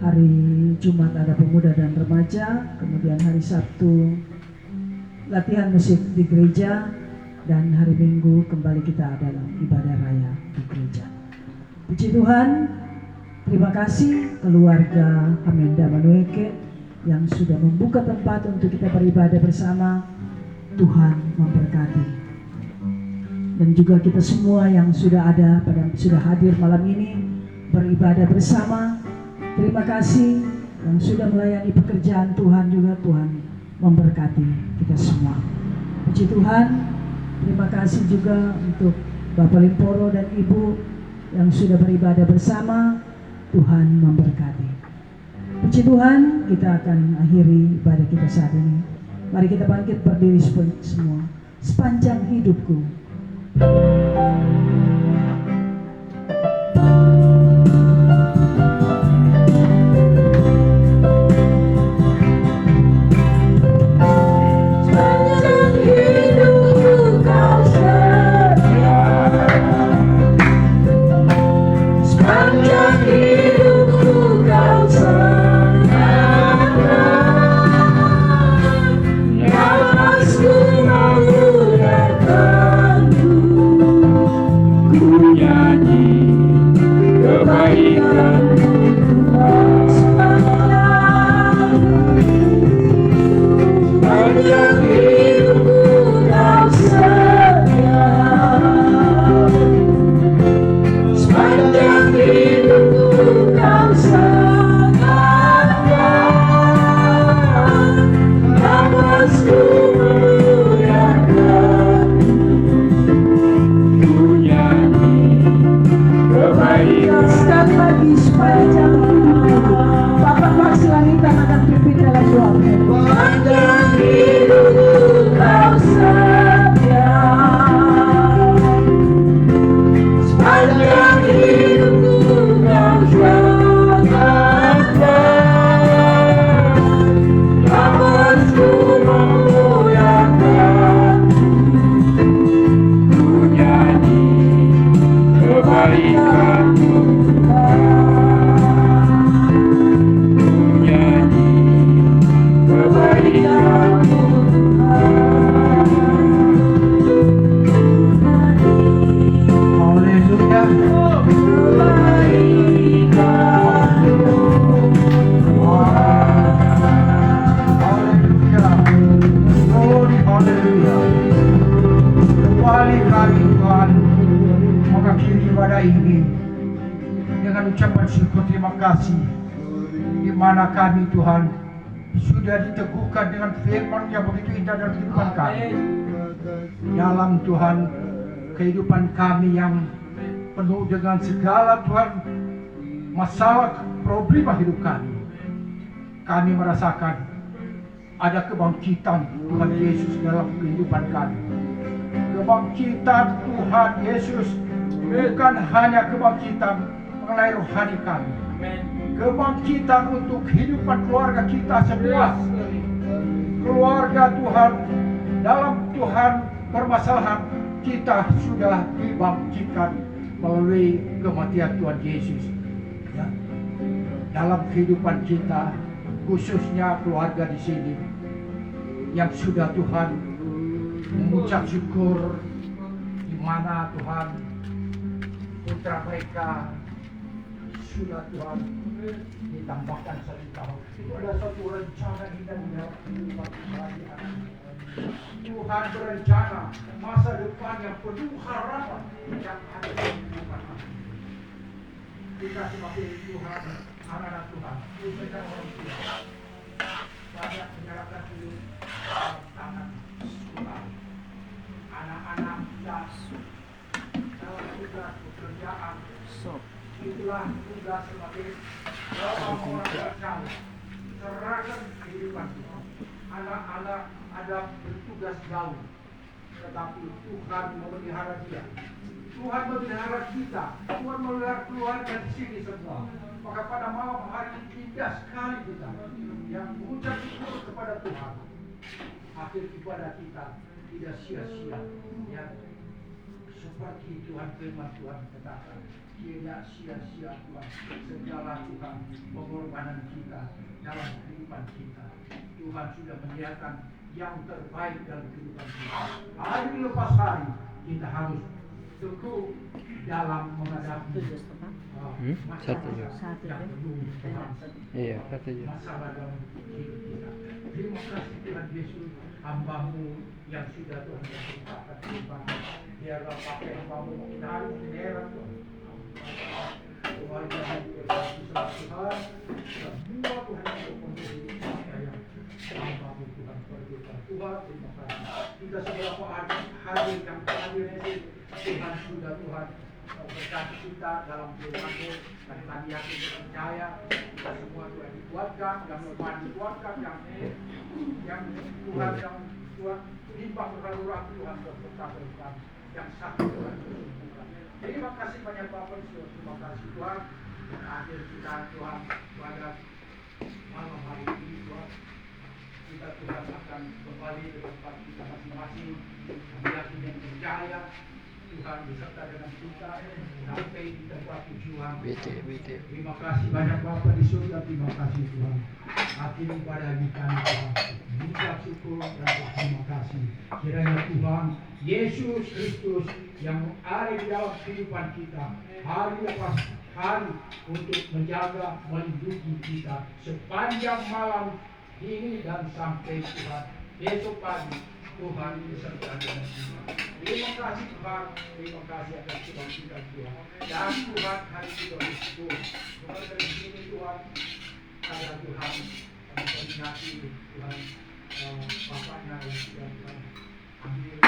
hari Jumat ada pemuda dan remaja, kemudian hari Sabtu latihan musik di gereja, dan hari Minggu kembali kita dalam ibadah raya di gereja. Puji Tuhan, terima kasih keluarga Hamenda Manueke yang sudah membuka tempat untuk kita beribadah bersama. Tuhan memberkati. Dan juga kita semua yang sudah hadir malam ini beribadah bersama. Terima kasih yang sudah melayani pekerjaan Tuhan juga. Tuhan memberkati kita semua. Puji Tuhan. Terima kasih juga untuk Bapak Limporo dan Ibu yang sudah beribadah bersama. Tuhan memberkati. Puji Tuhan, kita akan akhiri ibadah kita saat ini. Mari kita bangkit berdiri semua. Sepanjang hidupku. Kami Tuhan sudah diteguhkan dengan firman yang begitu indah dalam kehidupan kami. Dalam Tuhan kehidupan kami yang penuh dengan segala Tuhan masalah problema hidup kami merasakan ada kebangkitan Tuhan Yesus dalam kehidupan kami. Kebangkitan Tuhan Yesus bukan hanya kebangkitan mengenai rohani kami, kebangkitan untuk kehidupan keluarga kita semua. Keluarga Tuhan, dalam Tuhan permasalahan kita sudah dibangkitkan melalui kematian Tuhan Yesus. Ya. Dalam kehidupan kita, khususnya keluarga di sini, yang sudah Tuhan mengucap syukur, di mana Tuhan putra mereka sudah Tuhan ditambahkan 1 tahun. Itu adalah suatu rencana indah di dalam kehidupan kerajaan. Tuhan berencana masa depan yang penuh harapan yang ada di kehidupan kami. Kita sebagai Tuhan, anak-anak Tuhan, khususnya orang tua, banyak menyerahkan diri dalam tangan Tuhan. Anak-anak dan dalam tugas pekerjaan, itulah tugas sebagai orang-orang berjauh. Serahkan kehidupan Tuhan. Anak-anak ada bertugas jauh, tetapi Tuhan memelihara dia. Tuhan memelihara kita. Tuhan memelihara keluarga di sini semua. Maka pada malam hari ini indah sekali kita yang mengucap syukur kepada Tuhan. Akhir ibadah kita tidak sia-sia. Ya. seperti Tuhan firman Tuhan katakan, tidak sia-sia Tuhan segala Tuhan pengorbanan kita dalam kehidupan kita. Tuhan sudah menyediakan yang terbaik dalam kehidupan kita. Hari lepas hari kita harus teguh dalam menghadapi masalah yang penuh Tuhan. Iya, katanya. Masalah dalam hidup kita. Terima kasih Tuhan Yesus, hamba-Mu yang sudah Tuhan berkata Tuhan. Biarlah pakai hamba-Mu kita harus menerang Tuhan. Tuhan jangan berkati Tuhan. Semua Tuhan yang mempunyai yang hamba-Mu Tuhan berdoa. Tuhan terima kasih. Kita seberapa hari yang terakhir ini Tuhan sudah Tuhan berkati kita dalam firman-Mu dan kami yakin dan percaya kita semua Tuhan dikuatkan, yang Tuhan dikuatkan, yang Tuhan yang Tuhan limpah berhaluran Tuhan berkata yang sakit Tuhan sembuhkan. Terima kasih banyak Bapak, terima kasih Tuhan dan hadir kita Tuhan pada malam hari ini Tuhan. Kita Tuhan akan kembali ke tempat kita masing-masing. Kami yakin dan percaya Tuhan beserta dengan kita sampai di tempat tujuan. Terima kasih banyak Bapak di surga, terima kasih Tuhan. Akhir ibadah kita Tuhan, mengucap syukur dan terima kasih. Kiranya Tuhan Yesus Kristus yang ada di dalam kehidupan kita hari lepas hari untuk menjaga, melindungi kita sepanjang malam ini dan sampai Tuhan besok pagi. Tuhan beserta dengan kita. Terima kasih Tuhan, terima kasih atas kebangkitan Tuhan. Dan Tuhan hari kita bersyukur. Tuhan dari sini Tuhan ada Tuhan koordinasi Tuhan Bapaknya yang sudah Tuhan ambil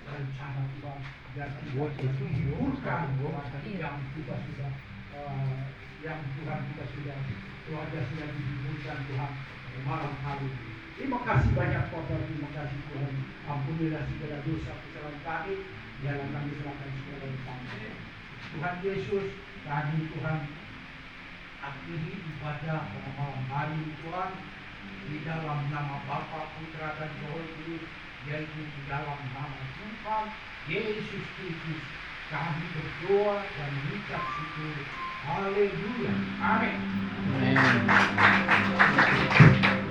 rencana Tuhan dan Tuhan menghiburkan yang kita sudah yang Tuhan kita sudah keluarga sudah dihiburkan Tuhan malam hari ini. Terima kasih banyak Bapak, terima kasih Tuhan. Ampunilah segala dosa kesalahan kami, jangan kami serahkan segala kami. Tuhan Yesus, kami Tuhan akhiri ibadah pada malam hari Tuhan di dalam nama Bapa, Putra dan Roh Kudus, yaitu di dalam nama Tuhan Yesus Kristus. Kami berdoa dan mengucap syukur. Haleluya. Amin. Amin.